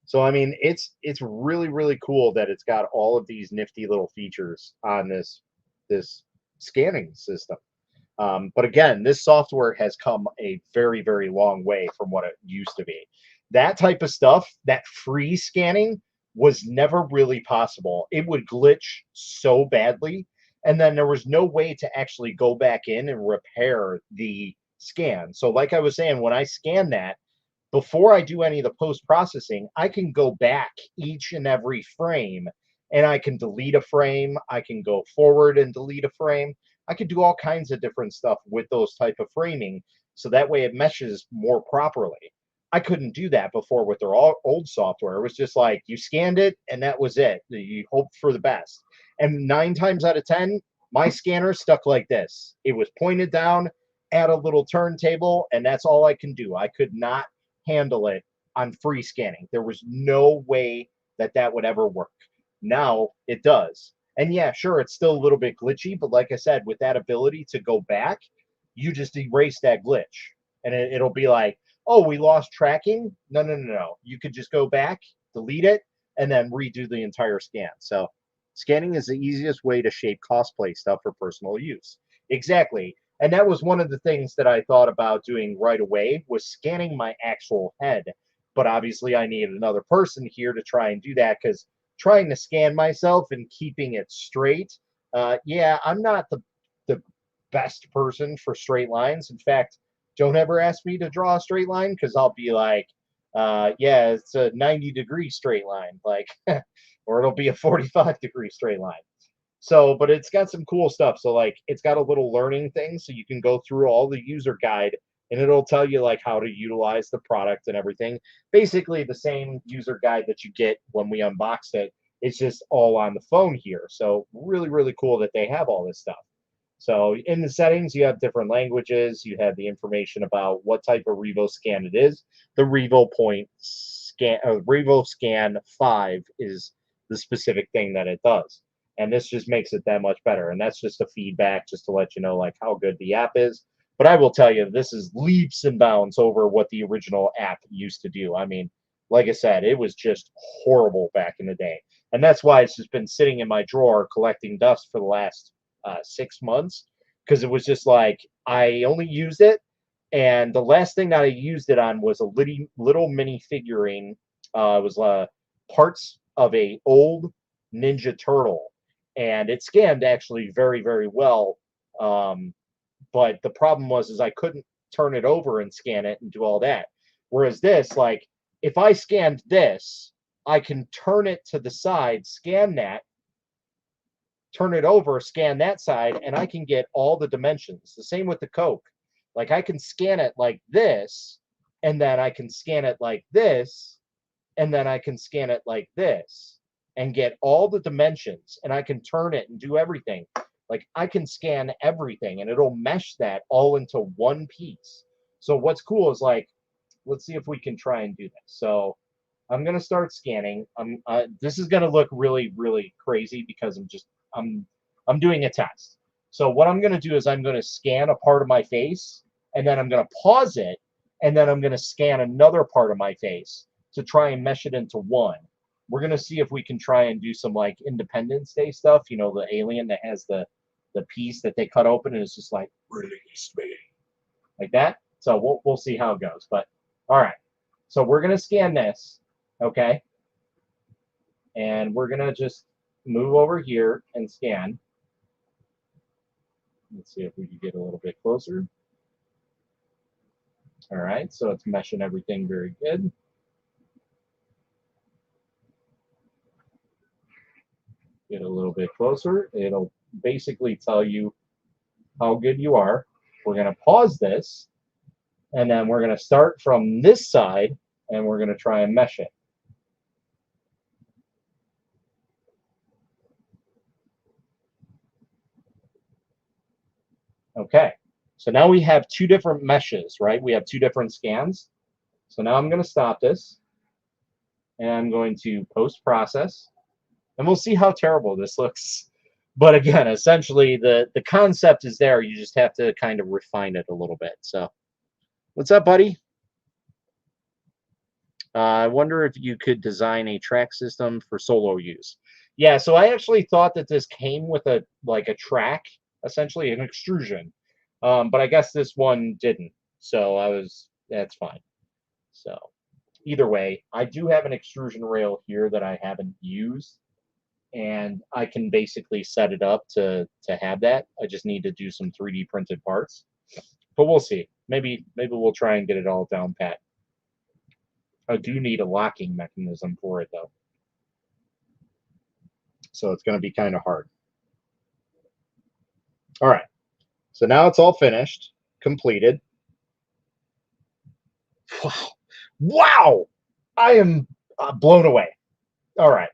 So I mean, it's really really cool that it's got all of these nifty little features on this scanning system. But again, this software has come a very, very long way from what it used to be. That type of stuff, that free scanning, was never really possible. It would glitch so badly, and then there was no way to actually go back in and repair the scan. So, like I was saying, when I scan that, before I do any of the post processing, I can go back each and every frame and I can delete a frame. I can go forward and delete a frame. I could do all kinds of different stuff with those type of framing. So that way it meshes more properly. I couldn't do that before with their old software. It was just like you scanned it and that was it. You hoped for the best. And 9 times out of 10, my scanner stuck like this. It was pointed down at a little turntable, and that's all I can do. I could not handle it on free scanning. There was no way that that would ever work. Now it does. And yeah, sure, it's still a little bit glitchy, but like I said, with that ability to go back, you just erase that glitch. And it'll be like, oh, we lost tracking. No, no, no, no. You could just go back, delete it, and then redo the entire scan. So scanning is the easiest way to shape cosplay stuff for personal use. Exactly. And that was one of the things that I thought about doing right away was scanning my actual head. But obviously I needed another person here to try and do that because trying to scan myself and keeping it straight, yeah, I'm not the best person for straight lines. In fact, don't ever ask me to draw a straight line because I'll be like, yeah, it's a 90-degree straight line, like, or it'll be a 45-degree straight line. So, but it's got some cool stuff. So, like, it's got a little learning thing, so you can go through all the user guide, and it'll tell you like how to utilize the product and everything. Basically, the same user guide that you get when we unboxed it. It's just all on the phone here. So, really, really cool that they have all this stuff. So, in the settings, you have different languages. You have the information about what type of Revo scan it is. The Revopoint scan, Revo Scan 5 is the specific thing that it does, and this just makes it that much better. And that's just a feedback just to let you know like how good the app is. But I will tell you, this is leaps and bounds over what the original app used to do. I mean, like I said, it was just horrible back in the day, and that's why it's just been sitting in my drawer collecting dust for the last 6 months, because it was just like I only used it, and the last thing that I used it on was a little mini figurine. It was parts of a old Ninja Turtle, and it scanned actually very very well. But the problem was is I couldn't turn it over and scan it and do all that. Whereas this, like, if I scanned this, I can turn it to the side, scan that, turn it over, scan that side, and I can get all the dimensions. The same with the Coke. Like I can scan it like this, and then I can scan it like this, and then I can scan it like this and get all the dimensions, and I can turn it and do everything. Like I can scan everything and it'll mesh that all into one piece. So what's cool is like, let's see if we can try and do this. So I'm gonna start scanning. This is gonna look really really crazy because I'm I'm doing a test. So what I'm going to do is I'm going to scan a part of my face, and then I'm going to pause it, and then I'm going to scan another part of my face to try and mesh it into one. We're going to see if we can try and do some like Independence Day stuff, you know, the alien that has the piece that they cut open and it's just like, release me, like that. So we'll see how it goes. But all right, so we're going to scan this, okay, and we're going to just move over here and scan. Let's see if we can get a little bit closer. All right, so it's meshing everything very good. Get a little bit closer. It'll basically tell you how good you are. We're going to pause this, and then we're going to start from this side, and we're going to try and mesh it. Okay, so now we have two different meshes, right? We have two different scans. So now I'm going to stop this, and I'm going to post-process, and we'll see how terrible this looks. But again, essentially, the concept is there. You just have to kind of refine it a little bit. So what's up, buddy? I wonder if you could design a track system for solo use. Yeah, so I actually thought that this came with a track, essentially an extrusion, but I guess this one didn't. So that's fine. So either way, I do have an extrusion rail here that I haven't used, and I can basically set it up to have that. I just need to do some 3D printed parts, but we'll see. Maybe we'll try and get it all down pat. I do need a locking mechanism for it, though. So it's going to be kind of hard. All right. So now it's all finished, completed. Wow. Wow. I am blown away. All right.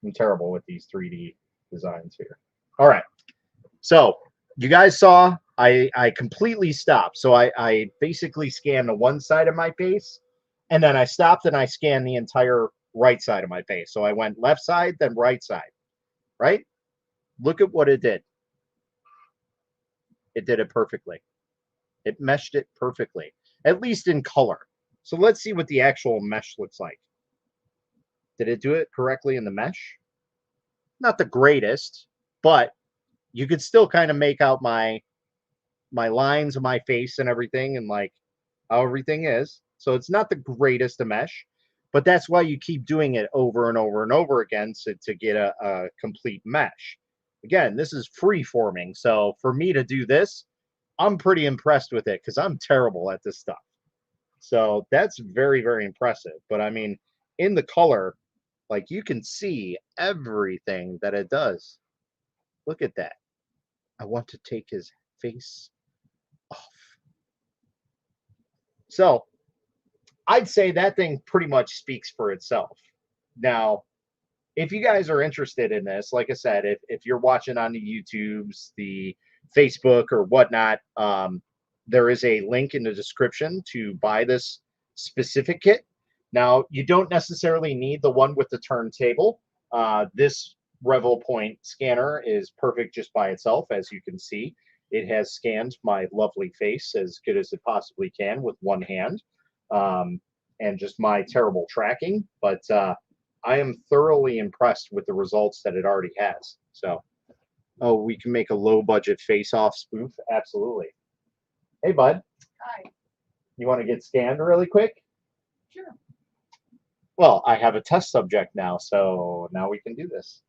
I'm terrible with these 3D designs here. All right. So you guys saw I completely stopped. So I basically scanned the one side of my face, and then I stopped and I scanned the entire right side of my face. So I went left side, then right side, right? Look at what it did. It did it perfectly. It meshed it perfectly, at least in color. So let's see what the actual mesh looks like. Did it do it correctly in the mesh? Not the greatest, but you could still kind of make out my lines of my face and everything, and like how everything is. So it's not the greatest to mesh, but that's why you keep doing it over and over and over again to get a complete mesh. Again, this is free forming. So for me to do this, I'm pretty impressed with it because I'm terrible at this stuff. So that's very, very impressive. But I mean, in the color, like you can see everything that it does. Look at that. I want to take his face off. So I'd say that thing pretty much speaks for itself. Now, if you guys are interested in this, like I said, if you're watching on the YouTubes, the Facebook or whatnot, there is a link in the description to buy this specific kit. Now, you don't necessarily need the one with the turntable. This Revopoint scanner is perfect just by itself, as you can see. It has scanned my lovely face as good as it possibly can with one hand, and just my terrible tracking. But I am thoroughly impressed with the results that it already has. So, oh, we can make a low-budget face-off spoof? Absolutely. Hey, bud. Hi. You want to get scanned really quick? Sure. Well, I have a test subject now, so now we can do this.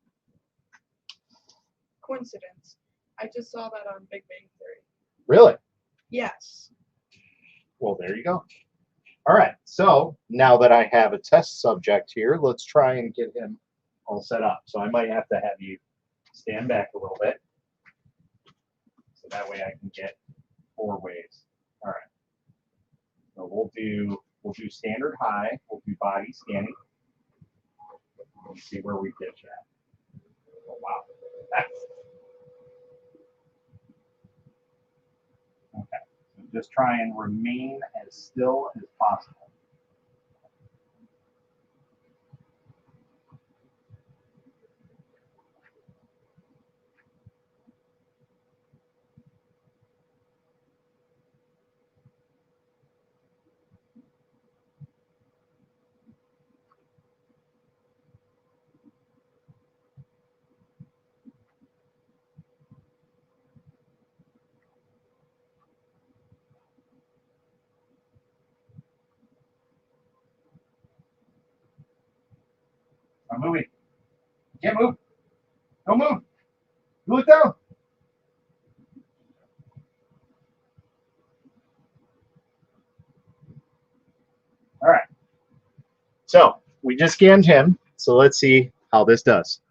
Coincidence. I just saw that on Big Bang Theory. Really? Yes. Well, there you go. All right, so now that I have a test subject here, let's try and get him all set up. So I might have to have you stand back a little bit, so that way I can get 4 waves. All right. So we'll do standard high. We'll do body scanning. Let's see where we pitch at. Oh, wow. Okay. So just try and remain as still as possible. I'm moving. You can't move. Don't move. You look down. All right. So we just scanned him. So let's see how this does.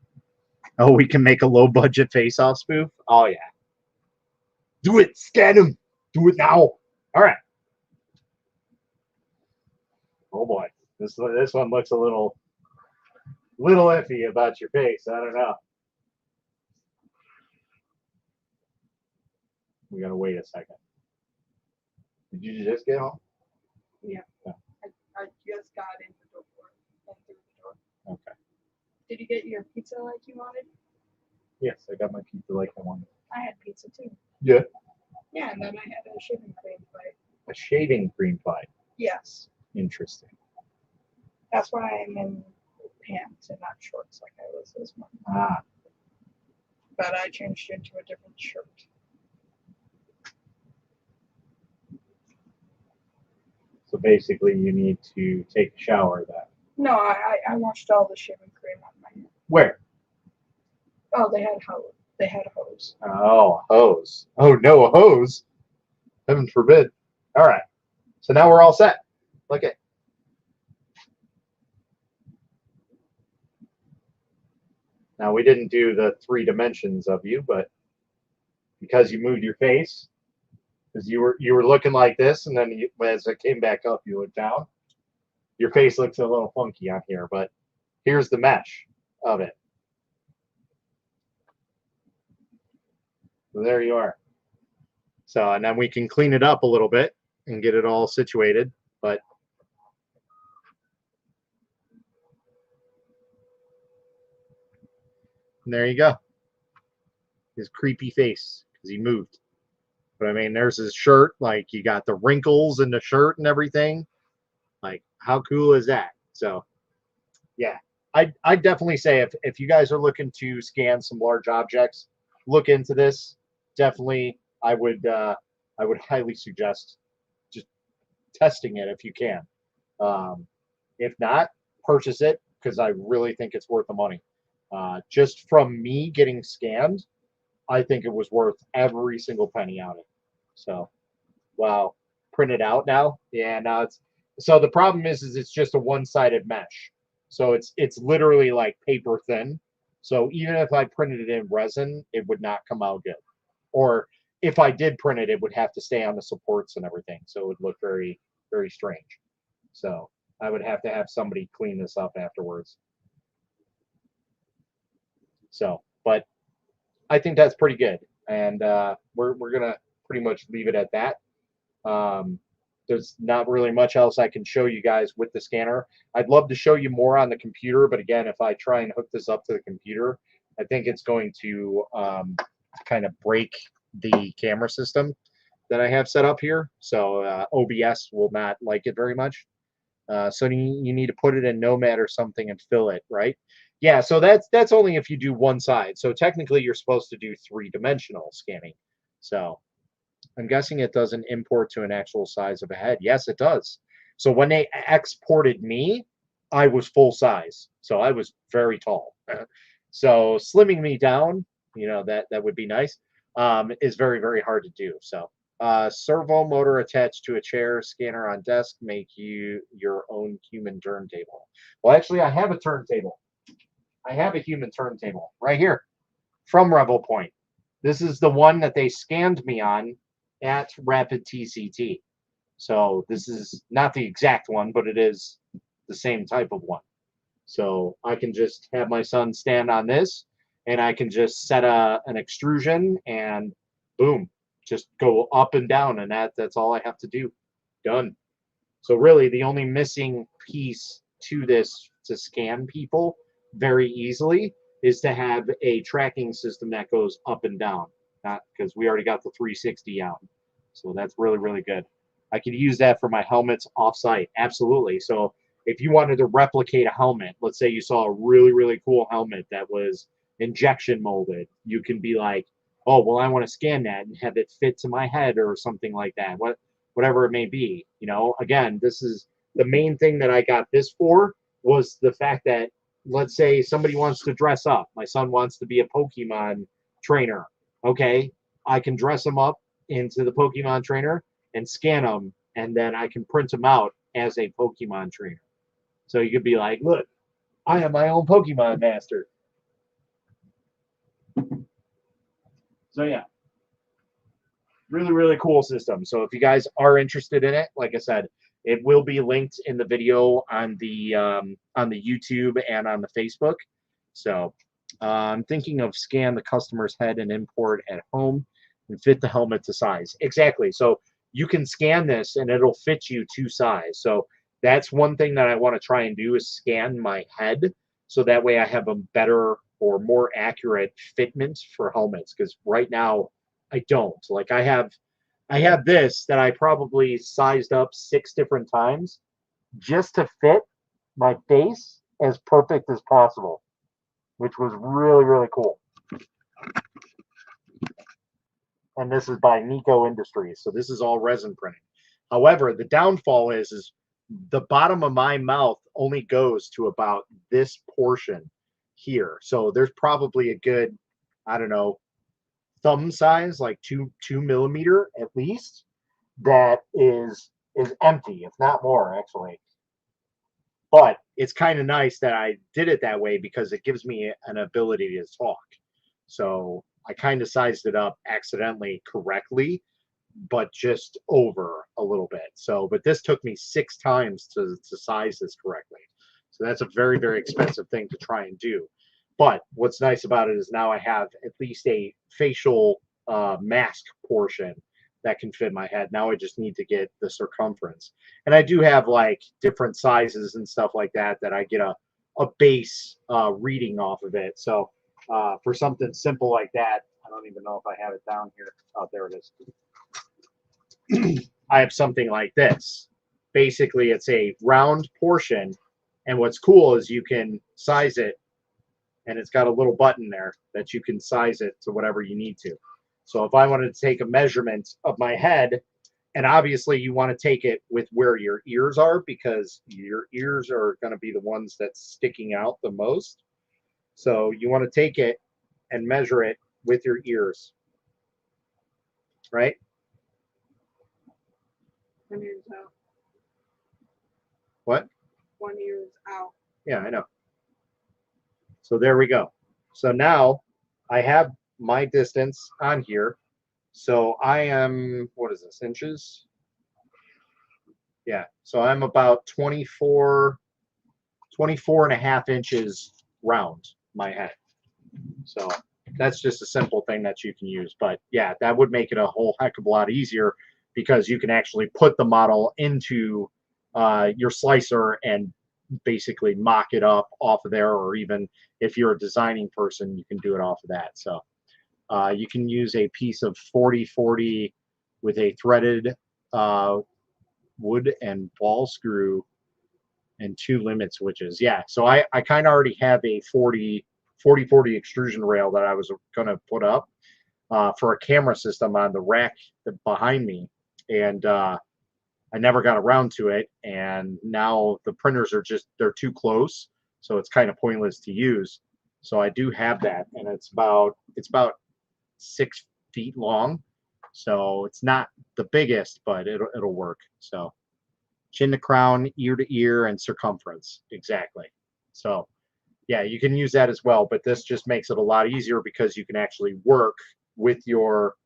Oh, we can make a low budget face off spoof. Oh yeah. Do it. Scan him. Do it now. All right. Oh boy. This one looks a little iffy about your face. I don't know. We gotta wait a second. Did you just get home? Yeah. Yeah. I just got in the door. Went through the door. Okay. Did you get your pizza like you wanted? Yes, I got my pizza like I wanted. I had pizza too. Yeah. Yeah, and then I had a shaving cream fight. A shaving cream pie. Yes. Interesting. That's why I'm in pants and not shorts like I was this month. Ah. But I changed into a different shirt. So basically, you need to take a shower then. No, I washed all the shaving cream on my hair. Where? Oh, they had hose. They had hose. Oh, a hose. Oh no, a hose. Heaven forbid. All right. So now we're all set. Look at. Now we didn't do the 3 dimensions of you, but because you moved your face, because you were looking like this, and then as it came back up, you looked down. Your face looks a little funky on here, but here's the mesh of it. So there you are. So, and then we can clean it up a little bit and get it all situated, but and there you go. His creepy face because he moved. But I mean, there's his shirt. Like, you got the wrinkles in the shirt and everything. Like, how cool is that? So, yeah, I definitely say if you guys are looking to scan some large objects, look into this. Definitely, I would highly suggest just testing it if you can. If not, purchase it because I really think it's worth the money. Just from me getting scanned, I think it was worth every single penny out of it. So, wow, print it out now. Yeah, now it's so the problem is it's just a one-sided mesh. So it's literally like paper thin. So even if I printed it in resin, it would not come out good. Or if I did print it, it would have to stay on the supports and everything. So it would look very, very strange. So I would have to have somebody clean this up afterwards. So, but I think that's pretty good. And we're going to pretty much leave it at that. There's not really much else I can show you guys with the scanner. I'd love to show you more on the computer, but again, if I try and hook this up to the computer, I think it's going to kind of break the camera system that I have set up here. So OBS will not like it very much. So you need to put it in Nomad or something and fill it, right? Yeah, so that's only if you do one side. So technically you're supposed to do 3-dimensional scanning. So I'm guessing it doesn't import to an actual size of a head. Yes, it does. So when they exported me, I was full size. So I was very tall. So slimming me down, that would be nice, is very, very hard to do. So servo motor attached to a chair, scanner on desk, make you your own human turntable. Well, actually, I have a turntable. I have a human turntable right here from Revopoint. This is the one that they scanned me on at Rapid TCT. So this is not the exact one, but it is the same type of one. So I can just have my son stand on this, and I can just set an extrusion, and boom, just go up and down, and that's all I have to do. Done. So really, the only missing piece to this to scan people very easily is to have a tracking system that goes up and down. Not because we already got the 360 out. So that's really, really good. I could use that for my helmets off-site. Absolutely. So if you wanted to replicate a helmet, let's say you saw a really, really cool helmet that was injection molded, you can be like, oh, well, I want to scan that and have it fit to my head or something like that. Whatever it may be. Again, this is the main thing that I got this for was the fact that let's say somebody wants to dress up. My son wants to be a Pokemon trainer. Okay, I can dress him up into the Pokemon trainer and scan them, and then I can print them out as a Pokemon trainer. So you could be like, look, I am my own Pokemon master. So yeah, really, really cool system. So if you guys are interested in it, like I said, it will be linked in the video on the YouTube and on the Facebook. So I'm thinking of scan the customer's head and import at home and fit the helmet to size. Exactly. So you can scan this and it'll fit you to size. So that's one thing that I want to try and do is scan my head so that way I have a better or more accurate fitment for helmets, because right now I don't. Like I have this that I probably sized up 6 different times just to fit my face as perfect as possible, which was really, really cool. And this is by Nico Industries, so this is all resin printing. However, the downfall is the bottom of my mouth only goes to about this portion here. So there's probably a good, I don't know, thumb size, like 2 millimeter at least, that is empty, if not more, actually. But it's kind of nice that I did it that way because it gives me an ability to talk. So I kind of sized it up accidentally correctly, but just over a little bit. So, but this took me 6 times to size this correctly. So that's a very, very expensive thing to try and do. But what's nice about it is now I have at least a facial mask portion that can fit my head. Now I just need to get the circumference. And I do have like different sizes and stuff like that that I get a base reading off of it. So for something simple like that, I don't even know if I have it down here. Oh, there it is. I have something like this. Basically, it's a round portion. And what's cool is you can size it, and it's got a little button there that you can size it to whatever you need to. So if I wanted to take a measurement of my head, and obviously you want to take it with where your ears are, because your ears are going to be the ones that's sticking out the most. So you want to take it and measure it with your ears, right? 1 ear's out. What? 1 ear's out. Yeah, I know. So there we go. So now I have my distance on here. So I am, what is this, inches? Yeah, so I'm about 24 and a half inches round my head. So that's just a simple thing that you can use. But yeah, that would make it a whole heck of a lot easier because you can actually put the model into your slicer and basically mock it up off of there, or even if you're a designing person, you can do it off of that. So you can use a piece of 40/40 with a threaded wood and ball screw and 2 limit switches. Yeah, so I kind of already have a 40/40 extrusion rail that I was going to put up for a camera system on the rack behind me, and I never got around to it, and now the printers are they're too close, so it's kind of pointless to use. So I do have that, and it's about 6 feet long, so it's not the biggest, but it'll work. So chin to crown, ear to ear, and circumference, exactly. So yeah, you can use that as well, but this just makes it a lot easier because you can actually work with your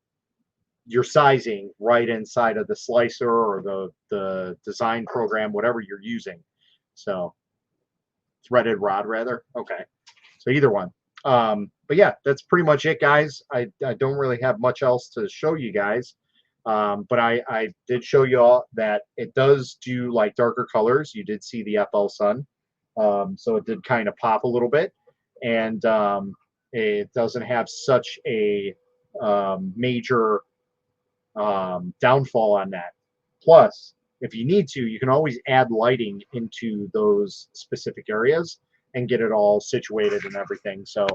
sizing right inside of the slicer or the design program, whatever you're using. So threaded rod, rather. Okay, so either one. But yeah, that's pretty much it, guys. I don't really have much else to show you guys, but I did show you all that it does do like darker colors. You did see the FL Sun, so it did kind of pop a little bit, and it doesn't have such a major downfall on that. Plus, if you need to, you can always add lighting into those specific areas and get it all situated and everything. So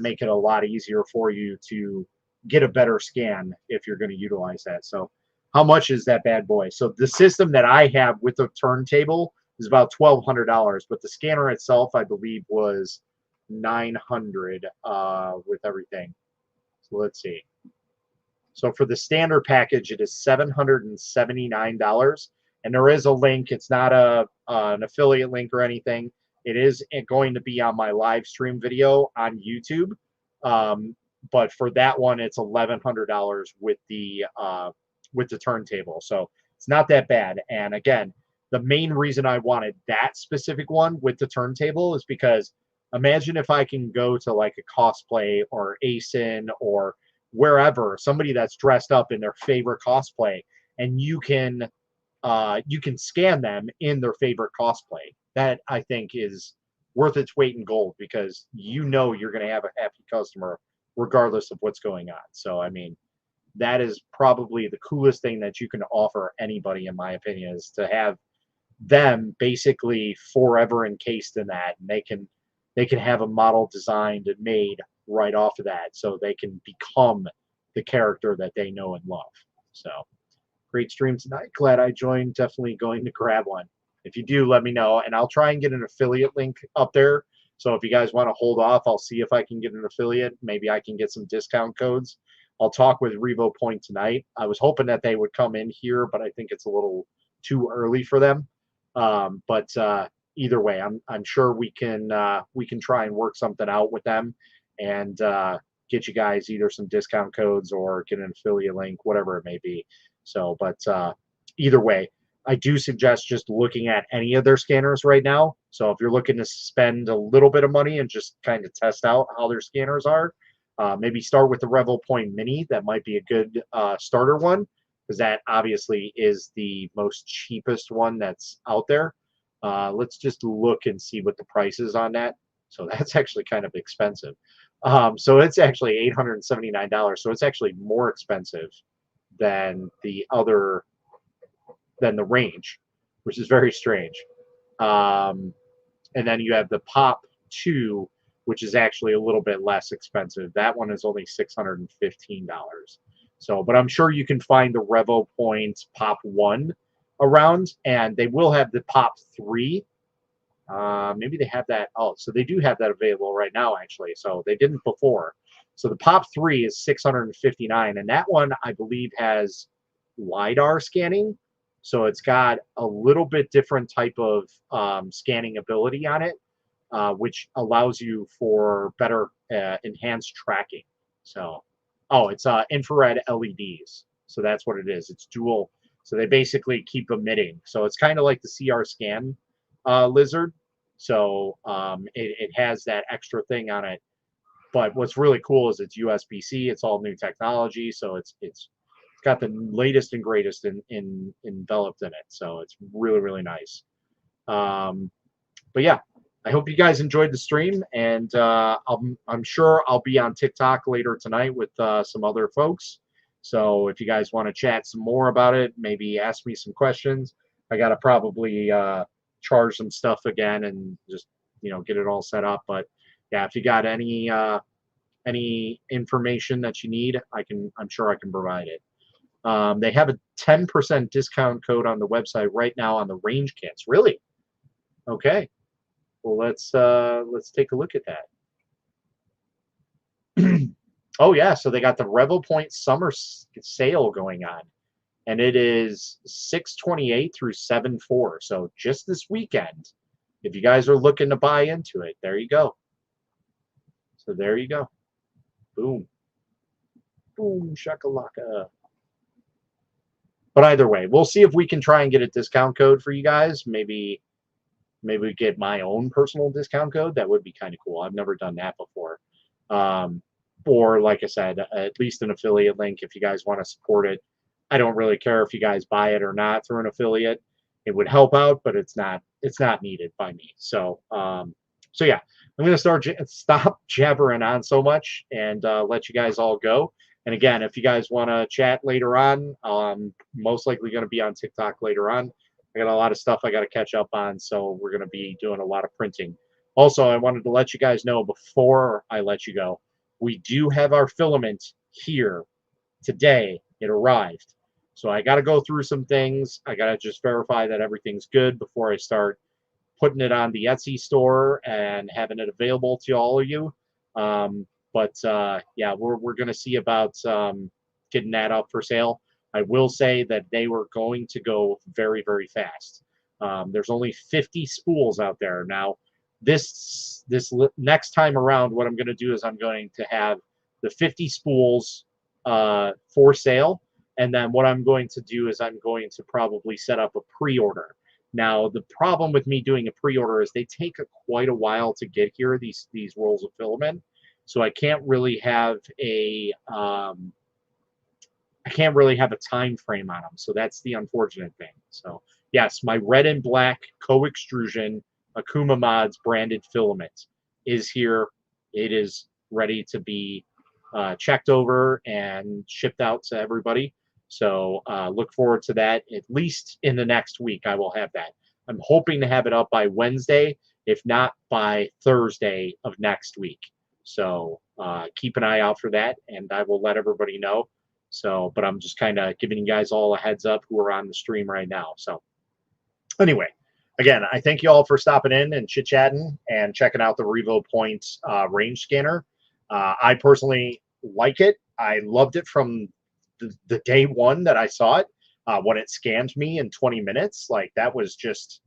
make it a lot easier for you to get a better scan if you're going to utilize that. So how much is that bad boy? So the system that I have with the turntable is about $1,200, but the scanner itself, I believe, was $900 with everything. So let's see. So for the standard package, it is $779, and there is a link. It's not an affiliate link or anything. It is going to be on my live stream video on YouTube. But for that one, it's $1,100 with the turntable. So it's not that bad. And again, the main reason I wanted that specific one with the turntable is because imagine if I can go to like a cosplay or ASIN or wherever, somebody that's dressed up in their favorite cosplay, and you can scan them in their favorite cosplay. That I think is worth its weight in gold, because you know you're going to have a happy customer regardless of what's going on. So I mean, that is probably the coolest thing that you can offer anybody, in my opinion, is to have them basically forever encased in that, and they can have a model designed and made right off of that, so they can become the character that they know and love. So great stream tonight. Glad I joined. Definitely going to grab one. If you do, let me know, and I'll try and get an affiliate link up there. So if you guys want to hold off, I'll see if I can get an affiliate. Maybe I can get some discount codes. I'll talk with Revopoint tonight. I was hoping that they would come in here, but I think it's a little too early for them. But either way, I'm sure we can try and work something out with them, and get you guys either some discount codes or get an affiliate link, whatever it may be. So, but either way, I do suggest just looking at any of their scanners right now. So if you're looking to spend a little bit of money and just kind of test out how their scanners are, maybe start with the Revopoint Mini. That might be a good starter one, because that obviously is the most cheapest one that's out there. Let's just look and see what the price is on that. So that's actually kind of expensive. So it's actually $879. So it's actually more expensive than the range, which is very strange. And then you have the Pop 2, which is actually a little bit less expensive. That one is only $615. So, but I'm sure you can find the Revopoint Pop 1 around, and they will have the Pop 3. Maybe they have that. Oh, so they do have that available right now, actually. So they didn't before. So the Pop 3 is $659, and that one, I believe, has LiDAR scanning. So it's got a little bit different type of scanning ability on it, which allows you for better enhanced tracking. So, oh, it's infrared LEDs. So that's what it is. It's dual. So they basically keep emitting. So it's kind of like the CR Scan lizard. So it has that extra thing on it. But what's really cool is it's USB-C. It's all new technology. So it's got the latest and greatest enveloped in it. So it's really, really nice. But yeah, I hope you guys enjoyed the stream, and I'm sure I'll be on TikTok later tonight with some other folks. So if you guys want to chat some more about it, maybe ask me some questions. I got to probably charge some stuff again and just, get it all set up. But yeah, if you got any information that you need, I'm sure I can provide it. They have a 10% discount code on the website right now on the range kits. Really? Okay. Well, let's take a look at that. Oh yeah, so they got the Revopoint summer sale going on, and it is 6/28 through 7/4. So just this weekend, if you guys are looking to buy into it, there you go. So there you go. Boom. Boom shakalaka. But either way, we'll see if we can try and get a discount code for you guys. Maybe we get my own personal discount code. That would be kind of cool. I've never done that before. Or like I said, at least an affiliate link if you guys want to support it. I don't really care if you guys buy it or not through an affiliate. It would help out, but it's not needed by me. So so yeah, I'm going to stop jabbering on so much and let you guys all go. And again, if you guys want to chat later on, most likely going to be on TikTok later on. I got a lot of stuff I got to catch up on, so we're going to be doing a lot of printing. Also, I wanted to let you guys know before I let you go, we do have our filament here today. It arrived. So I got to go through some things. I got to just verify that everything's good before I start putting it on the Etsy store and having it available to all of you. Yeah, we're going to see about getting that up for sale. I will say that they were going to go very, very fast. There's only 50 spools out there now. This next time around, what I'm going to do is I'm going to have the 50 spools for sale, and then what I'm going to do is I'm going to probably set up a pre-order. Now, the problem with me doing a pre-order is they take quite a while to get here, these rolls of filament. So I can't really have a time frame on them. So that's the unfortunate thing. So yes, my red and black co-extrusion Akuma Mods branded filament is here. It is ready to be checked over and shipped out to everybody. So look forward to that. At least in the next week, I will have that. I'm hoping to have it up by Wednesday, if not by Thursday of next week. So keep an eye out for that, and I will let everybody know. So, but I'm just kind of giving you guys all a heads up who are on the stream right now. So anyway, again, I thank you all for stopping in and chit-chatting and checking out the Revopoint range scanner. I personally like it. I loved it from the day one that I saw it. When it scanned me in 20 minutes, like that was just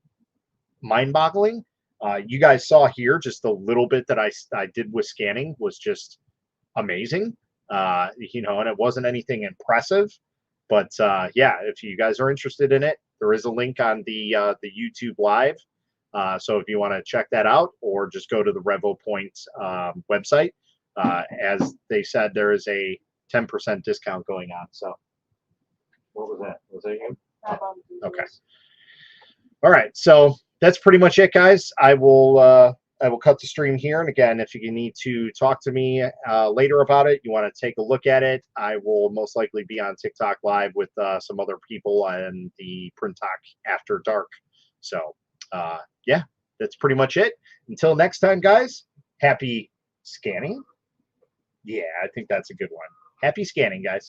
mind-boggling. You guys saw here just the little bit that I did with scanning was just amazing. You know, and it wasn't anything impressive, but yeah, if you guys are interested in it, there is a link on the YouTube live. So if you want to check that out, or just go to the Revopoint website, as they said, there is a 10% discount going on. So what was that? Was that you? Okay. All right. So that's pretty much it, guys. I will cut the stream here. And again, if you need to talk to me later about it, you want to take a look at it, I will most likely be on TikTok live with some other people and the Print Talk After Dark. So yeah, that's pretty much it. Until next time, guys, happy scanning. Yeah, I think that's a good one. Happy scanning, guys.